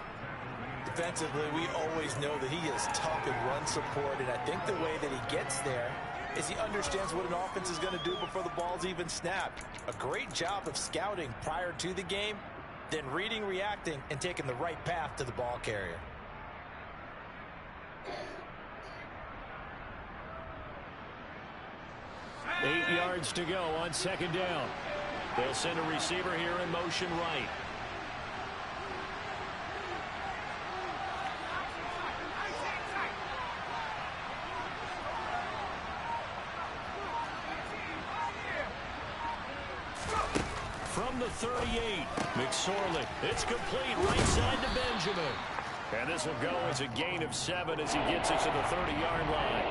Defensively, we always know that he is tough in run support, and I think the way that he gets there is he understands what an offense is going to do before the ball's even snapped. A great job of scouting prior to the game, then reading, reacting, and taking the right path to the ball carrier. Eight yards to go on 2nd down. They'll send a receiver here in motion right. From the 38, McSorley. It's complete right side to Benjamin. And this will go as a gain of 7 as he gets it to the 30-yard line.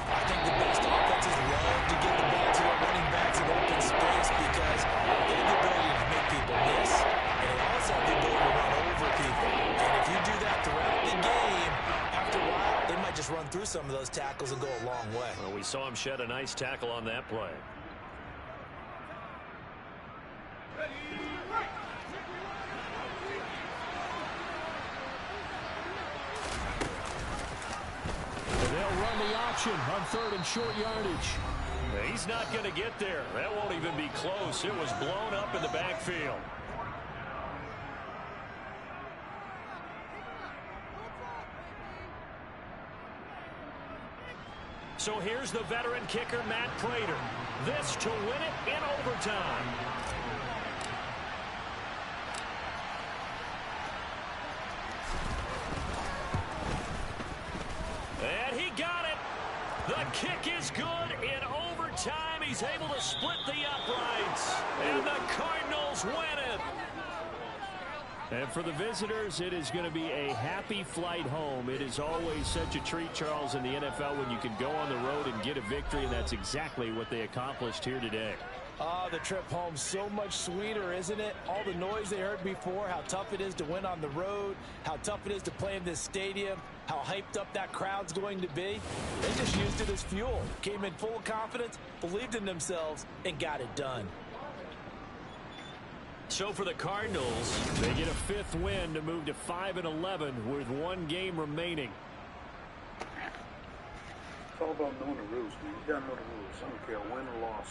I think the best offenses love to get the ball to their running backs in open space because they have the ability to make people miss, and they also have the ability to run over people. And if you do that throughout the game, after a while, they might just run through some of those tackles and go a long way. Well, we saw him shed a nice tackle on that play. On 3rd and short yardage. He's not going to get there. That won't even be close. It was blown up in the backfield. So here's the veteran kicker, Matt Prater. This to win it in overtime. And he got it. The kick is good in overtime. He's able to split the uprights. And the Cardinals win it. And for the visitors, it is going to be a happy flight home. It is always such a treat, Charles, in the NFL when you can go on the road and get a victory, and that's exactly what they accomplished here today. The trip home so much sweeter, isn't it? All the noise they heard before, how tough it is to win on the road, how tough it is to play in this stadium, how hyped up that crowd's going to be. They just used it as fuel. Came in full of confidence, believed in themselves, and got it done. So for the Cardinals, they get a 5th win to move to 5-11 with 1 game remaining. It's all about knowing the rules, man. You got to know the rules. I don't care, win or loss.